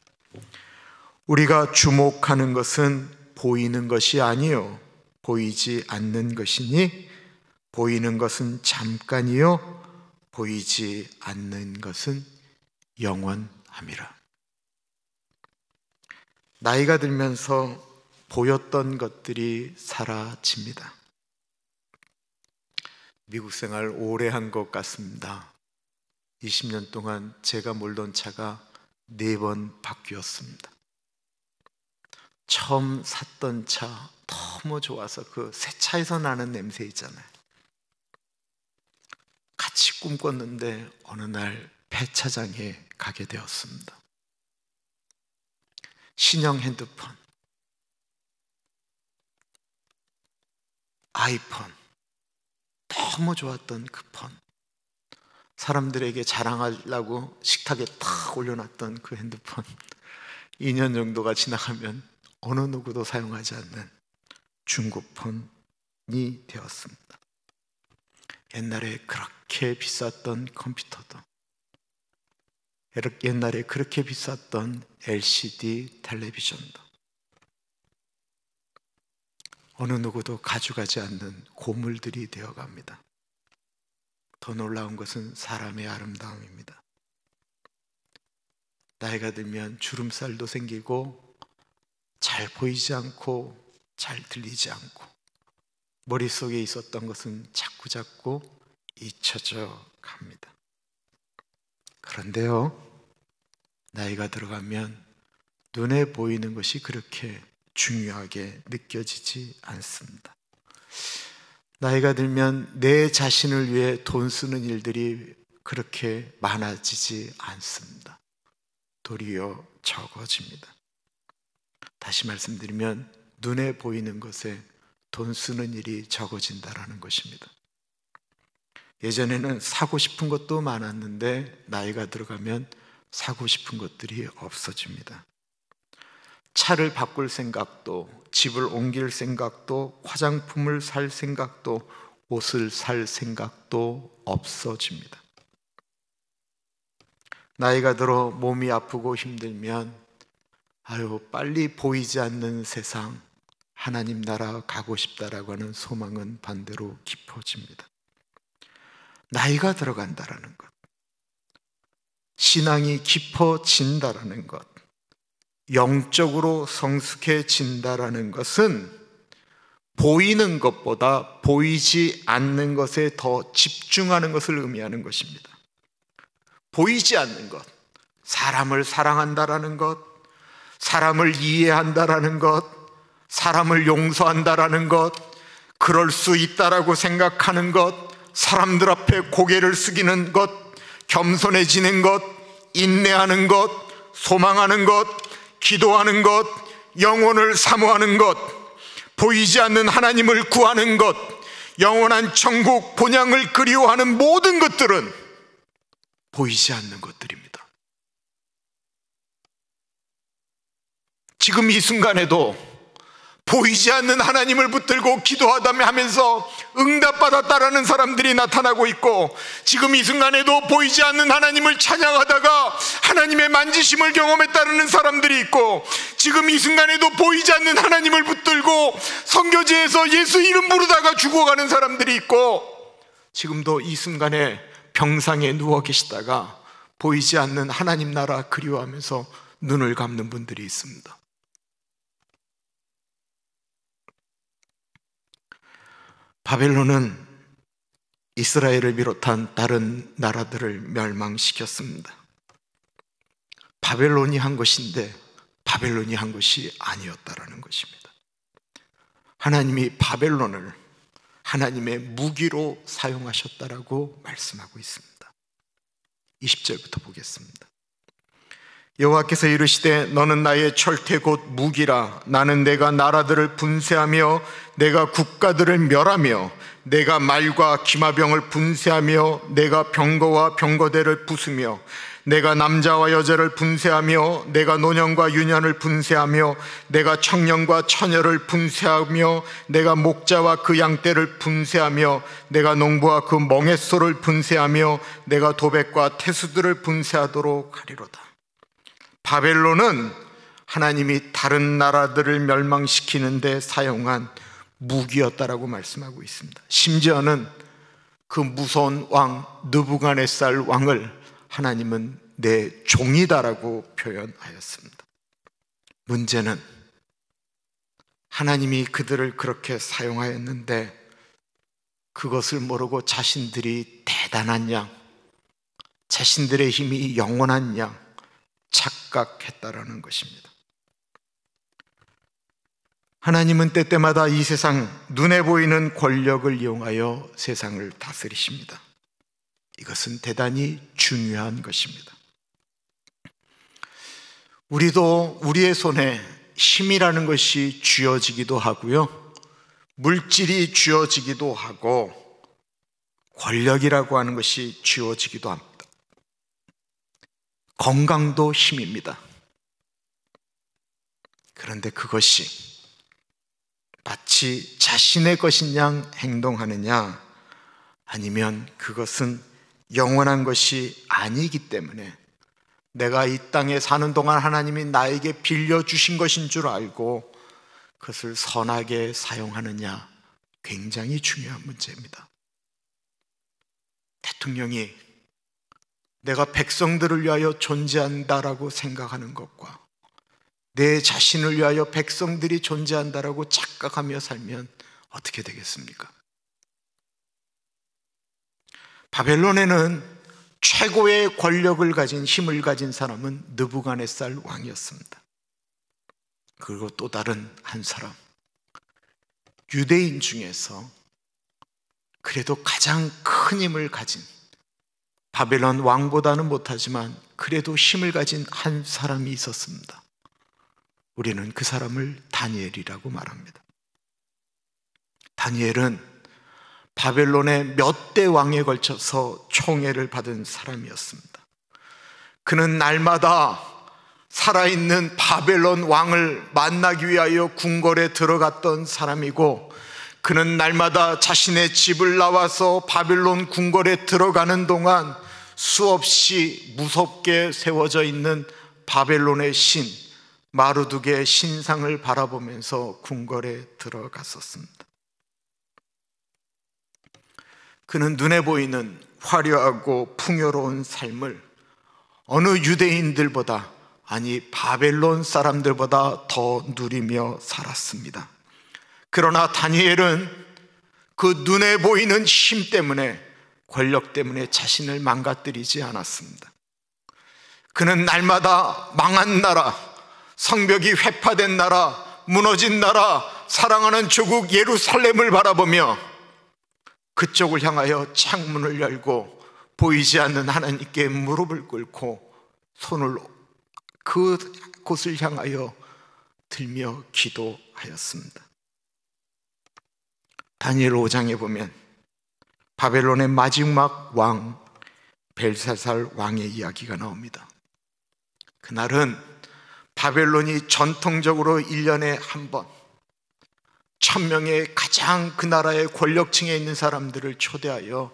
우리가 주목하는 것은 보이는 것이 아니요 보이지 않는 것이니 보이는 것은 잠깐이요 보이지 않는 것은 영원함이라. 나이가 들면서 보였던 것들이 사라집니다. 미국 생활 오래 한 것 같습니다. 20년 동안 제가 몰던 차가 4번 바뀌었습니다. 처음 샀던 차 너무 좋아서 그 새 차에서 나는 냄새 있잖아요. 같이 꿈꿨는데 어느 날 폐차장에 가게 되었습니다. 신형 핸드폰, 아이폰, 너무 좋았던 그 폰, 사람들에게 자랑하려고 식탁에 탁 올려놨던 그 핸드폰, 2년 정도가 지나가면 어느 누구도 사용하지 않는 중고폰이 되었습니다. 옛날에 그렇게 비쌌던 컴퓨터도, 옛날에 그렇게 비쌌던 LCD 텔레비전도 어느 누구도 가져가지 않는 고물들이 되어갑니다. 더 놀라운 것은 사람의 아름다움입니다. 나이가 들면 주름살도 생기고 잘 보이지 않고 잘 들리지 않고 머릿속에 있었던 것은 자꾸자꾸 잊혀져 갑니다. 그런데요, 나이가 들어가면 눈에 보이는 것이 그렇게 중요하게 느껴지지 않습니다. 나이가 들면 내 자신을 위해 돈 쓰는 일들이 그렇게 많아지지 않습니다. 도리어 적어집니다. 다시 말씀드리면 눈에 보이는 것에 돈 쓰는 일이 적어진다라는 것입니다. 예전에는 사고 싶은 것도 많았는데 나이가 들어가면 사고 싶은 것들이 없어집니다. 차를 바꿀 생각도, 집을 옮길 생각도, 화장품을 살 생각도, 옷을 살 생각도 없어집니다. 나이가 들어 몸이 아프고 힘들면 빨리 보이지 않는 세상, 하나님 나라 가고 싶다라고 하는 소망은 반대로 깊어집니다. 나이가 들어간다라는 것, 신앙이 깊어진다라는 것, 영적으로 성숙해진다라는 것은 보이는 것보다 보이지 않는 것에 더 집중하는 것을 의미하는 것입니다. 보이지 않는 것, 사람을 사랑한다라는 것, 사람을 이해한다라는 것, 사람을 용서한다라는 것, 그럴 수 있다라고 생각하는 것, 사람들 앞에 고개를 숙이는 것, 겸손해지는 것, 인내하는 것, 소망하는 것, 기도하는 것, 영혼을 사모하는 것, 보이지 않는 하나님을 구하는 것, 영원한 천국 본향을 그리워하는 모든 것들은 보이지 않는 것들입니다. 지금 이 순간에도 보이지 않는 하나님을 붙들고 기도하다며 하면서 응답받았다라는 사람들이 나타나고 있고, 지금 이 순간에도 보이지 않는 하나님을 찬양하다가 하나님의 만지심을 경험했다는 사람들이 있고, 지금 이 순간에도 보이지 않는 하나님을 붙들고 선교지에서 예수 이름 부르다가 죽어가는 사람들이 있고, 지금도 이 순간에 병상에 누워 계시다가 보이지 않는 하나님 나라 그리워하면서 눈을 감는 분들이 있습니다. 바벨론은 이스라엘을 비롯한 다른 나라들을 멸망시켰습니다. 바벨론이 한 것인데 바벨론이 한 것이 아니었다라는 것입니다. 하나님이 바벨론을 하나님의 무기로 사용하셨다라고 말씀하고 있습니다. 20절부터 보겠습니다. 여호와께서 이르시되 너는 나의 철퇴 곧 무기라. 나는 내가 나라들을 분쇄하며 내가 국가들을 멸하며 내가 말과 기마병을 분쇄하며 내가 병거와 병거대를 부수며 내가 남자와 여자를 분쇄하며 내가 노년과 유년을 분쇄하며 내가 청년과 처녀를 분쇄하며 내가 목자와 그 양떼를 분쇄하며 내가 농부와 그 멍에소를 분쇄하며 내가 도백과 태수들을 분쇄하도록 하리로다. 바벨론은 하나님이 다른 나라들을 멸망시키는데 사용한 무기였다라고 말씀하고 있습니다. 심지어는 그 무서운 왕 느부갓네살 왕을 하나님은 내 종이다라고 표현하였습니다. 문제는 하나님이 그들을 그렇게 사용하였는데 그것을 모르고 자신들이 대단한 양, 자신들의 힘이 영원한 양 착각했다라는 것입니다. 하나님은 때때마다 이 세상 눈에 보이는 권력을 이용하여 세상을 다스리십니다. 이것은 대단히 중요한 것입니다. 우리도 우리의 손에 힘이라는 것이 쥐어지기도 하고요, 물질이 쥐어지기도 하고 권력이라고 하는 것이 쥐어지기도 합니다. 건강도 힘입니다. 그런데 그것이 마치 자신의 것인 양 행동하느냐, 아니면 그것은 영원한 것이 아니기 때문에 내가 이 땅에 사는 동안 하나님이 나에게 빌려주신 것인 줄 알고 그것을 선하게 사용하느냐, 굉장히 중요한 문제입니다. 대통령이 내가 백성들을 위하여 존재한다라고 생각하는 것과 내 자신을 위하여 백성들이 존재한다라고 착각하며 살면 어떻게 되겠습니까? 바벨론에는 최고의 권력을 가진, 힘을 가진 사람은 느부갓네살 왕이었습니다. 그리고 또 다른 한 사람, 유대인 중에서 그래도 가장 큰 힘을 가진, 바벨론 왕보다는 못하지만 그래도 힘을 가진 한 사람이 있었습니다. 우리는 그 사람을 다니엘이라고 말합니다. 다니엘은 바벨론의 몇 대 왕에 걸쳐서 총애를 받은 사람이었습니다. 그는 날마다 살아있는 바벨론 왕을 만나기 위하여 궁궐에 들어갔던 사람이고, 그는 날마다 자신의 집을 나와서 바벨론 궁궐에 들어가는 동안 수없이 무섭게 세워져 있는 바벨론의 신 마르둑의 신상을 바라보면서 궁궐에 들어갔었습니다. 그는 눈에 보이는 화려하고 풍요로운 삶을 어느 유대인들보다, 아니 바벨론 사람들보다 더 누리며 살았습니다. 그러나 다니엘은 그 눈에 보이는 힘 때문에, 권력 때문에 자신을 망가뜨리지 않았습니다. 그는 날마다 망한 나라, 성벽이 회파된 나라, 무너진 나라, 사랑하는 조국 예루살렘을 바라보며 그쪽을 향하여 창문을 열고 보이지 않는 하나님께 무릎을 꿇고 손을 그곳을 향하여 들며 기도하였습니다. 다니엘 5장에 보면 바벨론의 마지막 왕 벨사살 왕의 이야기가 나옵니다. 그날은 바벨론이 전통적으로 1년에 한 번 1000명의 가장 그 나라의 권력층에 있는 사람들을 초대하여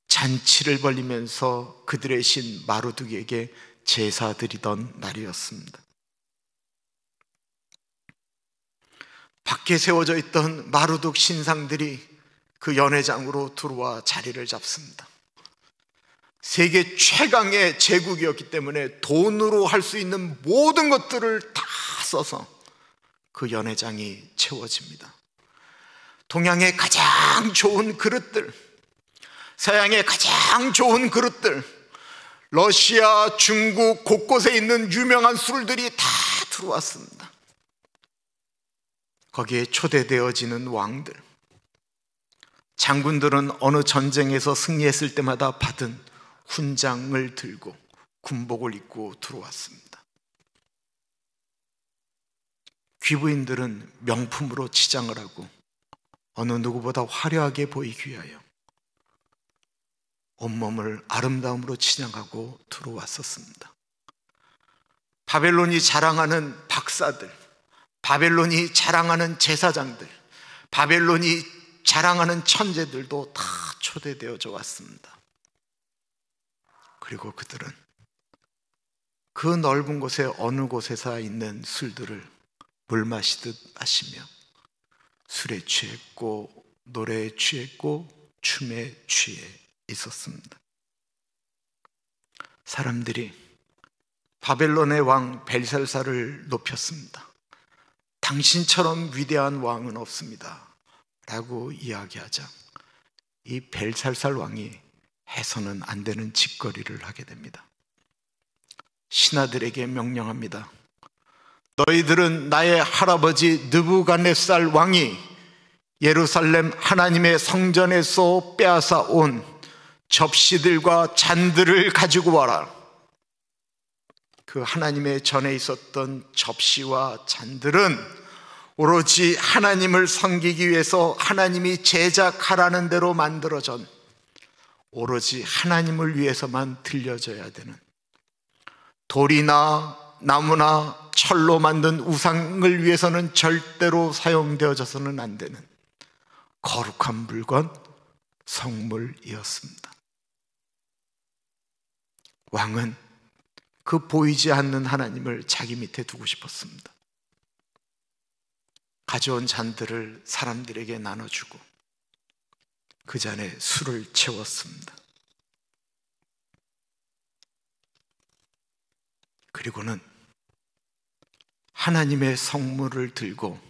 잔치를 벌리면서 그들의 신 마르둑에게 제사 드리던 날이었습니다. 밖에 세워져 있던 마르둑 신상들이 그 연회장으로 들어와 자리를 잡습니다. 세계 최강의 제국이었기 때문에 돈으로 할 수 있는 모든 것들을 다 써서 그 연회장이 채워집니다. 동양의 가장 좋은 그릇들, 서양의 가장 좋은 그릇들, 러시아, 중국 곳곳에 있는 유명한 술들이 다 들어왔습니다. 거기에 초대되어지는 왕들, 장군들은 어느 전쟁에서 승리했을 때마다 받은 훈장을 들고 군복을 입고 들어왔습니다. 귀부인들은 명품으로 치장을 하고 어느 누구보다 화려하게 보이기 위하여 온몸을 아름다움으로 치장하고 들어왔었습니다. 바벨론이 자랑하는 박사들, 바벨론이 자랑하는 제사장들, 바벨론이 자랑하는 천재들도 다 초대되어져 왔습니다. 그리고 그들은 그 넓은 곳에 어느 곳에서 있는 술들을 물 마시듯 마시며 술에 취했고 노래에 취했고 춤에 취해 있었습니다. 사람들이 바벨론의 왕 벨살살을 높였습니다. 당신처럼 위대한 왕은 없습니다 라고 이야기하자 이 벨살살 왕이 해서는 안 되는 짓거리를 하게 됩니다. 신하들에게 명령합니다. 너희들은 나의 할아버지 느부갓네살 왕이 예루살렘 하나님의 성전에서 빼앗아 온 접시들과 잔들을 가지고 와라. 그 하나님의 전에 있었던 접시와 잔들은 오로지 하나님을 섬기기 위해서 하나님이 제작하라는 대로 만들어진 오로지 하나님을 위해서만 들려져야 되는, 돌이나 나무나 철로 만든 우상을 위해서는 절대로 사용되어져서는 안 되는 거룩한 물건, 성물이었습니다. 왕은 그 보이지 않는 하나님을 자기 밑에 두고 싶었습니다. 가져온 잔들을 사람들에게 나눠주고 그 잔에 술을 채웠습니다. 그리고는 하나님의 성물을 들고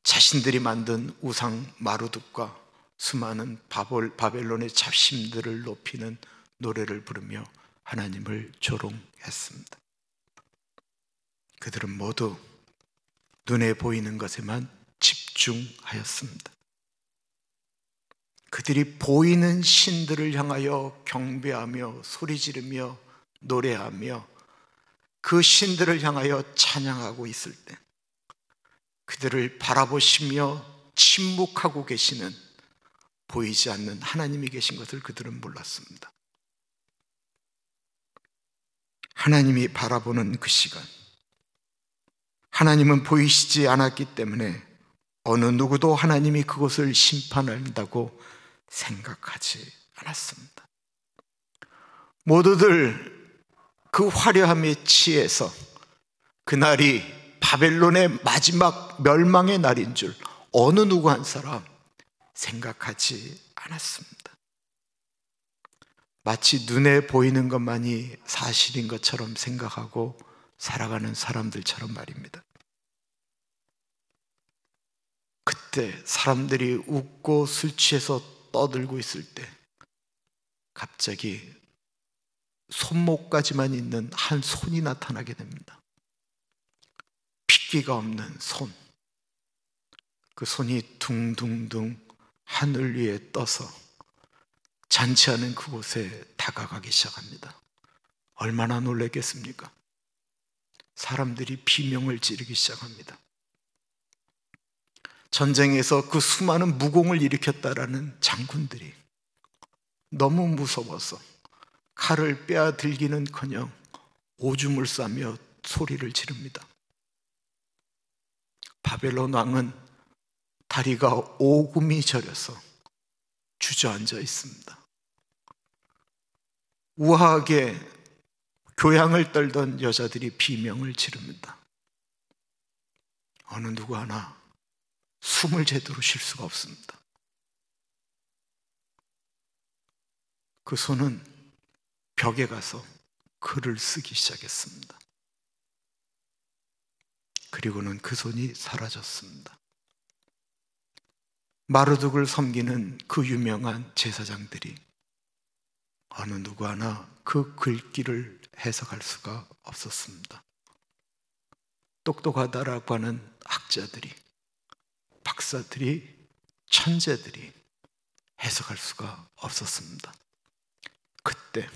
자신들이 만든 우상 마루둑과 수많은 바벨론의 잡심들을 높이는 노래를 부르며 하나님을 조롱했습니다. 그들은 모두 눈에 보이는 것에만 집중하였습니다. 그들이 보이는 신들을 향하여 경배하며 소리 지르며 노래하며 그 신들을 향하여 찬양하고 있을 때 그들을 바라보시며 침묵하고 계시는 보이지 않는 하나님이 계신 것을 그들은 몰랐습니다. 하나님이 바라보는 그 시간, 하나님은 보이시지 않았기 때문에 어느 누구도 하나님이 그것을 심판한다고 생각하지 않았습니다. 모두들 그 화려함에 취해서 그날이 바벨론의 마지막 멸망의 날인 줄 어느 누구 한 사람 생각하지 않았습니다. 마치 눈에 보이는 것만이 사실인 것처럼 생각하고 살아가는 사람들처럼 말입니다. 그때 사람들이 웃고 술 취해서 떠들고 있을 때 갑자기 손목까지만 있는 한 손이 나타나게 됩니다. 핏기가 없는 손. 그 손이 둥둥둥 하늘 위에 떠서 잔치하는 그곳에 다가가기 시작합니다. 얼마나 놀랐겠습니까? 사람들이 비명을 지르기 시작합니다. 전쟁에서 그 수많은 무공을 일으켰다라는 장군들이 너무 무서워서 칼을 빼앗들기는커녕 오줌을 싸며 소리를 지릅니다. 바벨론 왕은 다리가 오금이 저려서 주저앉아 있습니다. 우아하게 교양을 떨던 여자들이 비명을 지릅니다. 어느 누구 하나 숨을 제대로 쉴 수가 없습니다. 그 손은 벽에 가서 글을 쓰기 시작했습니다. 그리고는 그 손이 사라졌습니다. 마르둑을 섬기는 그 유명한 제사장들이 어느 누구 하나 그 글귀를 해석할 수가 없었습니다. 똑똑하다라고 하는 학자들이, 박사들이, 천재들이 해석할 수가 없었습니다. 그때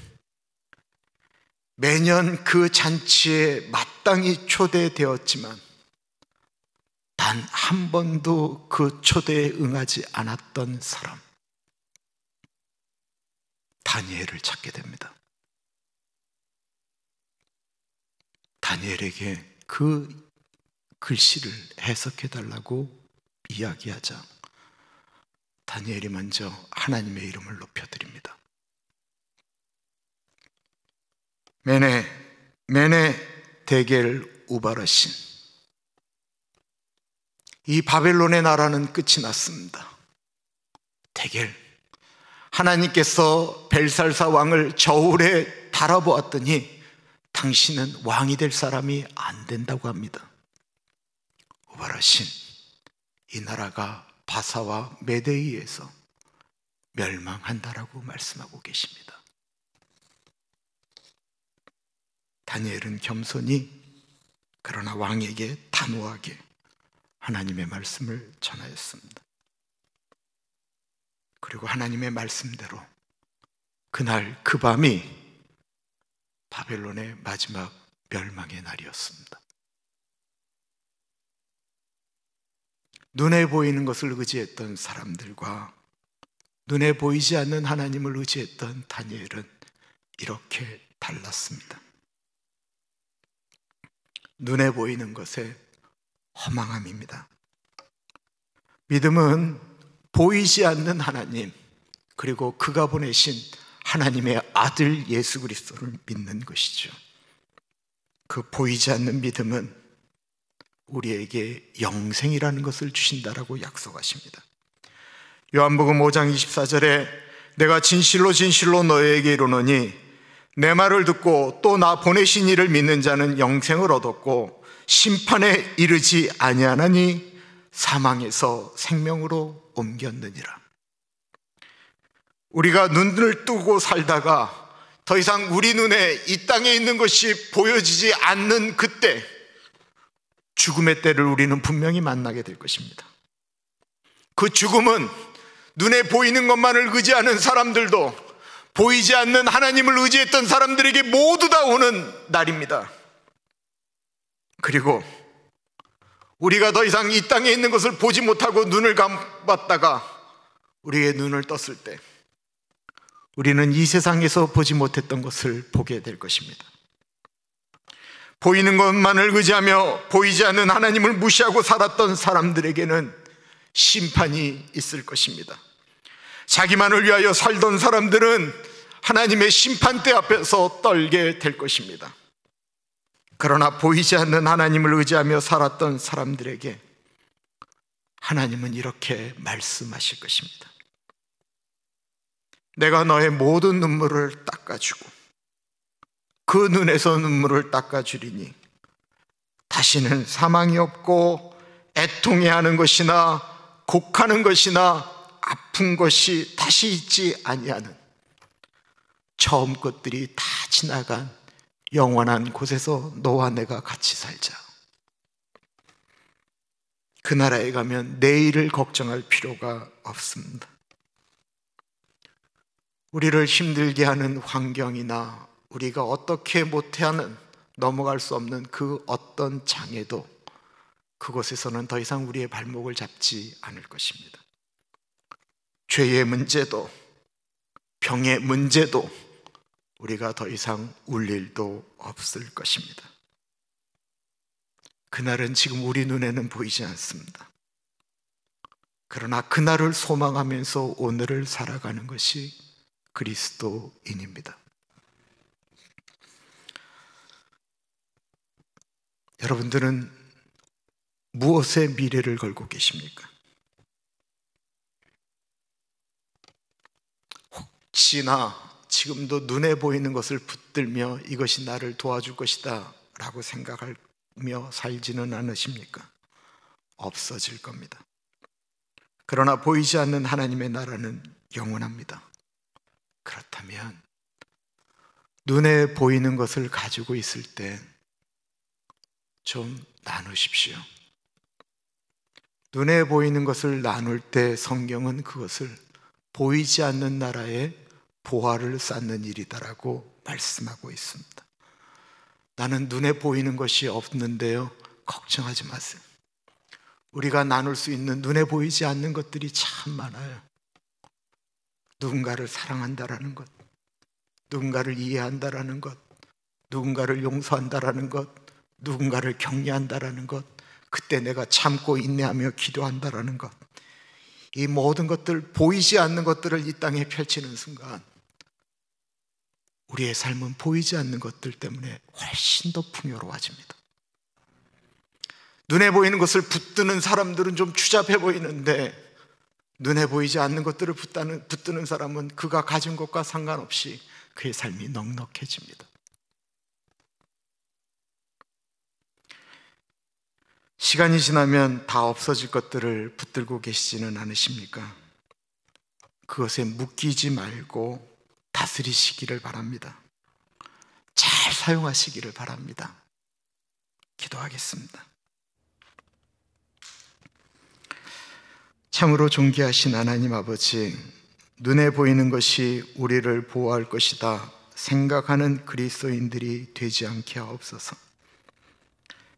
매년 그 잔치에 마땅히 초대되었지만 단 한 번도 그 초대에 응하지 않았던 사람, 다니엘을 찾게 됩니다. 다니엘에게 그 글씨를 해석해 달라고 이야기하자 다니엘이 먼저 하나님의 이름을 높여드립니다. 메네 데겔 우바르신, 이 바벨론의 나라는 끝이 났습니다. 데겔, 하나님께서 벨살사 왕을 저울에 달아보았더니 당신은 왕이 될 사람이 안 된다고 합니다. 우바르신, 이 나라가 바사와 메대에 의해서 멸망한다라고 말씀하고 계십니다. 다니엘은 겸손히, 그러나 왕에게 단호하게 하나님의 말씀을 전하였습니다. 그리고 하나님의 말씀대로 그날 그 밤이 바벨론의 마지막 멸망의 날이었습니다. 눈에 보이는 것을 의지했던 사람들과 눈에 보이지 않는 하나님을 의지했던 다니엘은 이렇게 달랐습니다. 눈에 보이는 것에 허망함입니다. 믿음은 보이지 않는 하나님, 그리고 그가 보내신 하나님의 아들 예수 그리스도를 믿는 것이죠. 그 보이지 않는 믿음은 우리에게 영생이라는 것을 주신다라고 약속하십니다. 요한복음 5장 24절에 내가 진실로 진실로 너희에게 이르노니 내 말을 듣고 또 나 보내신 이를 믿는 자는 영생을 얻었고 심판에 이르지 아니하나니 사망에서 생명으로 옮겼느니라. 우리가 눈을 뜨고 살다가 더 이상 우리 눈에 이 땅에 있는 것이 보여지지 않는 그때, 죽음의 때를 우리는 분명히 만나게 될 것입니다. 그 죽음은 눈에 보이는 것만을 의지하는 사람들도 보이지 않는 하나님을 의지했던 사람들에게 모두 다 오는 날입니다. 그리고 우리가 더 이상 이 땅에 있는 것을 보지 못하고 눈을 감았다가 우리의 눈을 떴을 때 우리는 이 세상에서 보지 못했던 것을 보게 될 것입니다. 보이는 것만을 의지하며 보이지 않는 하나님을 무시하고 살았던 사람들에게는 심판이 있을 것입니다. 자기만을 위하여 살던 사람들은 하나님의 심판대 앞에서 떨게 될 것입니다. 그러나 보이지 않는 하나님을 의지하며 살았던 사람들에게 하나님은 이렇게 말씀하실 것입니다. 내가 너의 모든 눈물을 닦아주고 그 눈에서 눈물을 닦아주리니 다시는 사망이 없고 애통해하는 것이나 곡하는 것이나 아픈 것이 다시 있지 아니하는 처음 것들이 다 지나간 영원한 곳에서 너와 내가 같이 살자. 그 나라에 가면 내일을 걱정할 필요가 없습니다. 우리를 힘들게 하는 환경이나 우리가 어떻게 못하는, 넘어갈 수 없는 그 어떤 장애도 그곳에서는 더 이상 우리의 발목을 잡지 않을 것입니다. 죄의 문제도 병의 문제도 우리가 더 이상 울 일도 없을 것입니다. 그날은 지금 우리 눈에는 보이지 않습니다. 그러나 그날을 소망하면서 오늘을 살아가는 것이 그리스도인입니다. 여러분들은 무엇에 미래를 걸고 계십니까? 혹시나 지금도 눈에 보이는 것을 붙들며 이것이 나를 도와줄 것이다 라고 생각하며 살지는 않으십니까? 없어질 겁니다. 그러나 보이지 않는 하나님의 나라는 영원합니다. 그렇다면 눈에 보이는 것을 가지고 있을 때 좀 나누십시오. 눈에 보이는 것을 나눌 때 성경은 그것을 보이지 않는 나라에 보화를 쌓는 일이다라고 말씀하고 있습니다. 나는 눈에 보이는 것이 없는데요, 걱정하지 마세요. 우리가 나눌 수 있는 눈에 보이지 않는 것들이 참 많아요. 누군가를 사랑한다라는 것, 누군가를 이해한다라는 것, 누군가를 용서한다라는 것, 누군가를 격려한다라는 것, 그때 내가 참고 인내하며 기도한다라는 것, 이 모든 것들, 보이지 않는 것들을 이 땅에 펼치는 순간 우리의 삶은 보이지 않는 것들 때문에 훨씬 더 풍요로워집니다. 눈에 보이는 것을 붙드는 사람들은 좀 추잡해 보이는데, 눈에 보이지 않는 것들을 붙드는 사람은 그가 가진 것과 상관없이 그의 삶이 넉넉해집니다. 시간이 지나면 다 없어질 것들을 붙들고 계시지는 않으십니까? 그것에 묶이지 말고 다스리시기를 바랍니다. 잘 사용하시기를 바랍니다. 기도하겠습니다. 참으로 존귀하신 하나님 아버지, 눈에 보이는 것이 우리를 보호할 것이다 생각하는 그리스도인들이 되지 않게 하옵소서.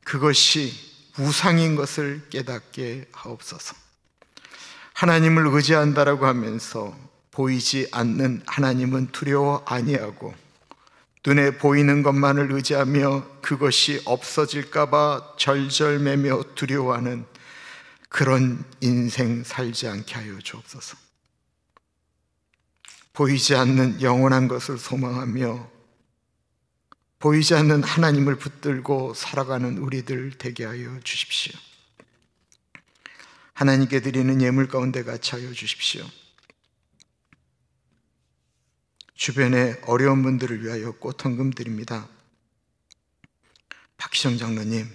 그것이 우상인 것을 깨닫게 하옵소서. 하나님을 의지한다라고 하면서 보이지 않는 하나님은 두려워 아니하고, 눈에 보이는 것만을 의지하며 그것이 없어질까 봐 절절매며 두려워하는 그런 인생 살지 않게 하여 주옵소서. 보이지 않는 영원한 것을 소망하며 보이지 않는 하나님을 붙들고 살아가는 우리들 되게 하여 주십시오. 하나님께 드리는 예물 가운데 같이 하여 주십시오. 주변에 어려운 분들을 위하여 꽃헌금 드립니다. 박희정 장로님,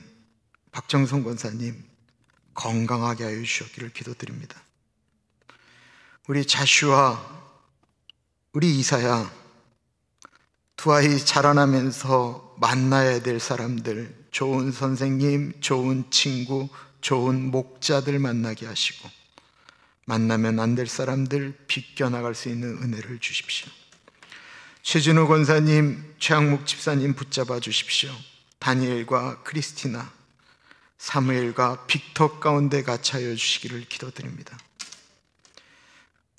박정성 권사님 건강하게 하여 주셨기를 기도드립니다. 우리 자슈와 우리 이사야, 두 아이 자라나면서 만나야 될 사람들, 좋은 선생님, 좋은 친구, 좋은 목자들 만나게 하시고, 만나면 안 될 사람들 비껴나갈 수 있는 은혜를 주십시오. 최준호 권사님, 최양목 집사님 붙잡아 주십시오. 다니엘과 크리스티나, 사무엘과 빅터 가운데 같이 하여 주시기를 기도드립니다.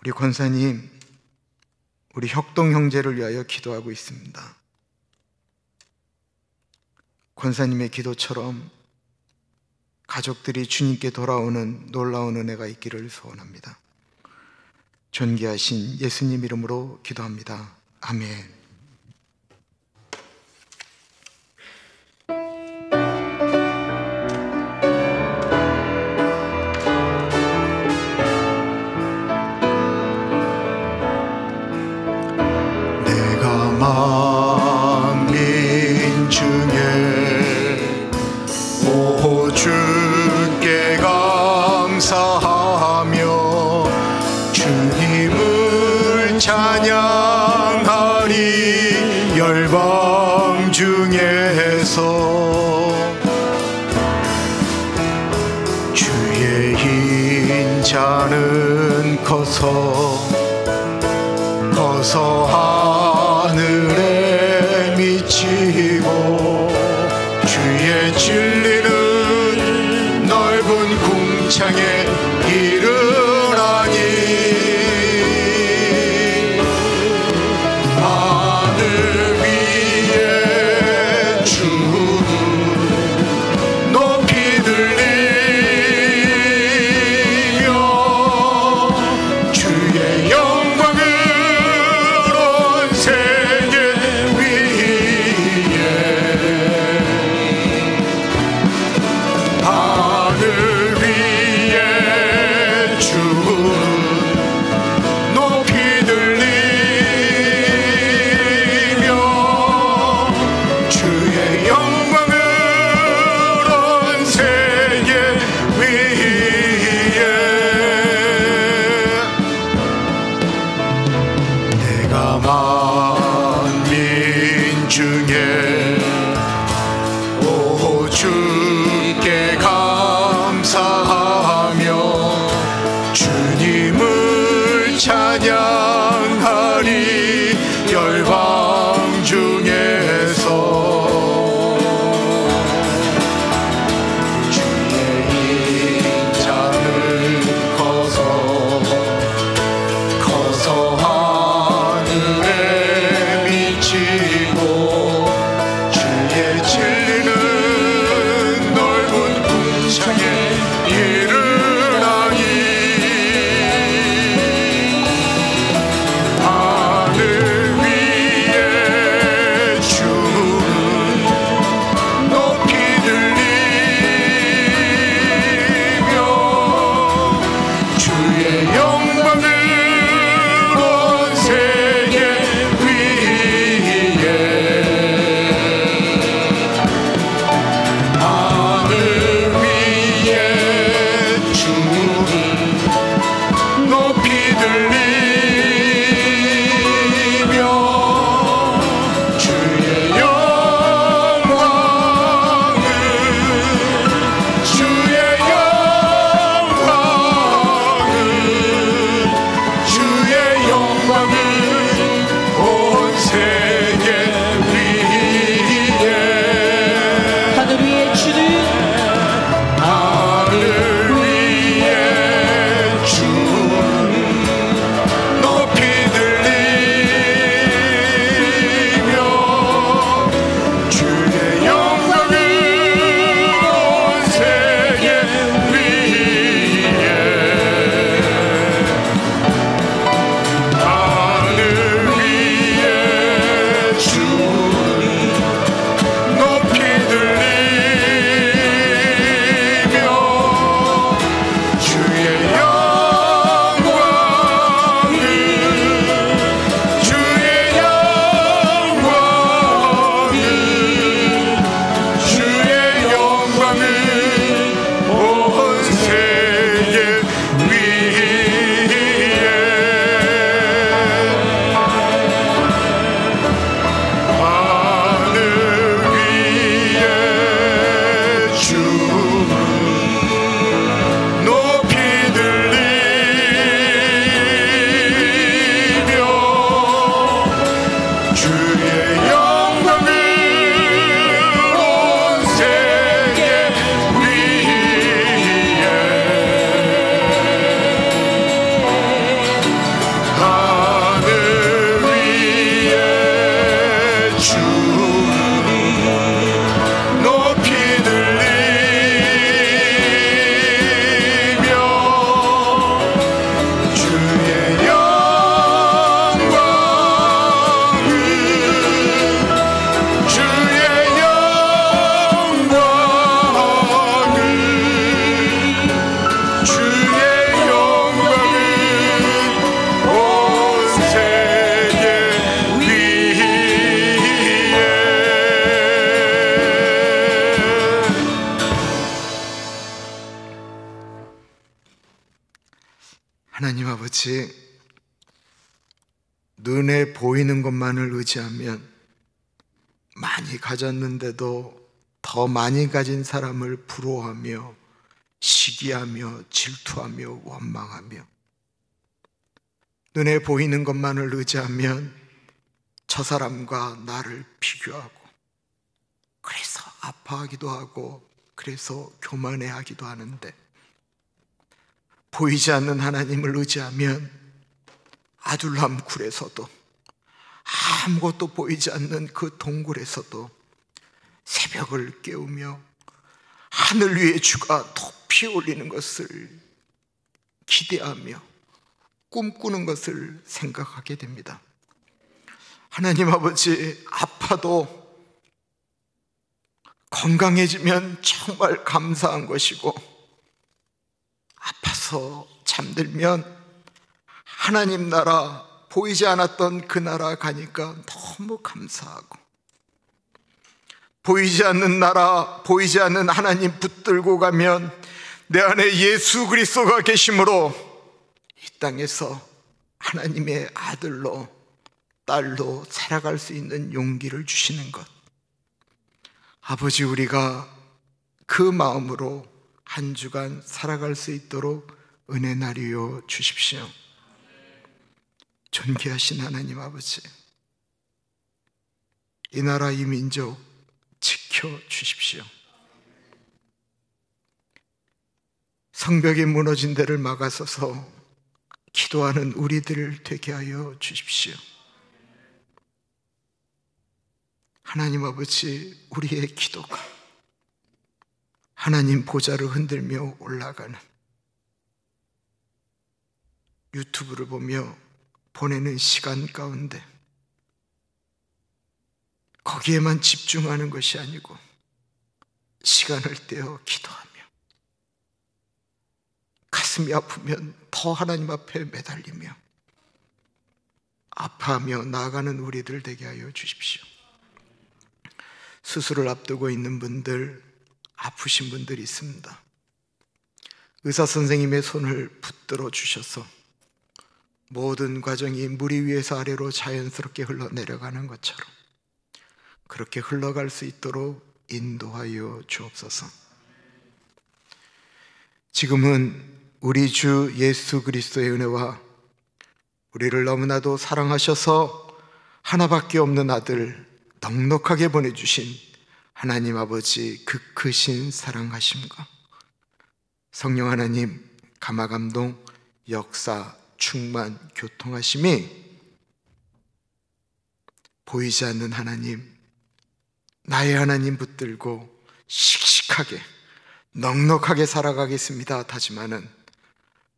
우리 권사님, 우리 혁동 형제를 위하여 기도하고 있습니다. 권사님의 기도처럼 가족들이 주님께 돌아오는 놀라운 은혜가 있기를 소원합니다. 존귀하신 예수님 이름으로 기도합니다. 아멘. 만민 중에 오 주께 감사하며 주님을 찬양하리. 열방 중에서 주의 인자는 커서 하늘에 미치고, 주의 진리는 넓은 궁창에 이르나니. 하늘 위에 주는 높이 들리며, 주의 영광을 하늘 위에 하나님 아버지, 눈에 보이는 것만을 의지하면 많이 가졌는데도 더 많이 가진 사람을 부러워하며 시기하며 질투하며 원망하며, 눈에 보이는 것만을 의지하면 저 사람과 나를 비교하고, 그래서 아파하기도 하고 그래서 교만해하기도 하는데, 보이지 않는 하나님을 의지하면 아둘람 굴에서도, 아무것도 보이지 않는 그 동굴에서도 새벽을 깨우며 하늘 위에 주가 높이 올리는 것을 기대하며 꿈꾸는 것을 생각하게 됩니다. 하나님 아버지, 아파도 건강해지면 정말 감사한 것이고, 아파서 잠들면 하나님 나라, 보이지 않았던 그 나라 가니까 너무 감사하고, 보이지 않는 나라, 보이지 않는 하나님 붙들고 가면 내 안에 예수 그리스도가 계심으로 이 땅에서 하나님의 아들로, 딸로 살아갈 수 있는 용기를 주시는 것, 아버지, 우리가 그 마음으로 한 주간 살아갈 수 있도록 은혜 나리여 주십시오. 존귀하신 하나님 아버지, 이 나라 이 민족 지켜주십시오. 성벽이 무너진 데를 막아서서 기도하는 우리들 되게 하여 주십시오. 하나님 아버지, 우리의 기도가 하나님 보좌를 흔들며 올라가는, 유튜브를 보며 보내는 시간 가운데 거기에만 집중하는 것이 아니고 시간을 떼어 기도하며, 가슴이 아프면 더 하나님 앞에 매달리며 아파하며 나아가는 우리들 되게 하여 주십시오. 수술을 앞두고 있는 분들, 아프신 분들이 있습니다. 의사 선생님의 손을 붙들어 주셔서 모든 과정이 물 위에서 아래로 자연스럽게 흘러내려가는 것처럼 그렇게 흘러갈 수 있도록 인도하여 주옵소서. 지금은 우리 주 예수 그리스도의 은혜와 우리를 너무나도 사랑하셔서 하나밖에 없는 아들 넉넉하게 보내주신 하나님 아버지 그 크신 사랑하심과 성령 하나님 감화감동 역사 충만 교통하심이 보이지 않는 하나님, 나의 하나님 붙들고 씩씩하게 넉넉하게 살아가겠습니다 다짐하는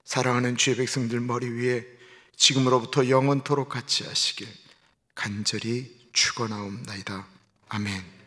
사랑하는 주의 백성들 머리 위에 지금으로부터 영원토록 같이 하시길 간절히 축원하옵나이다. 아멘.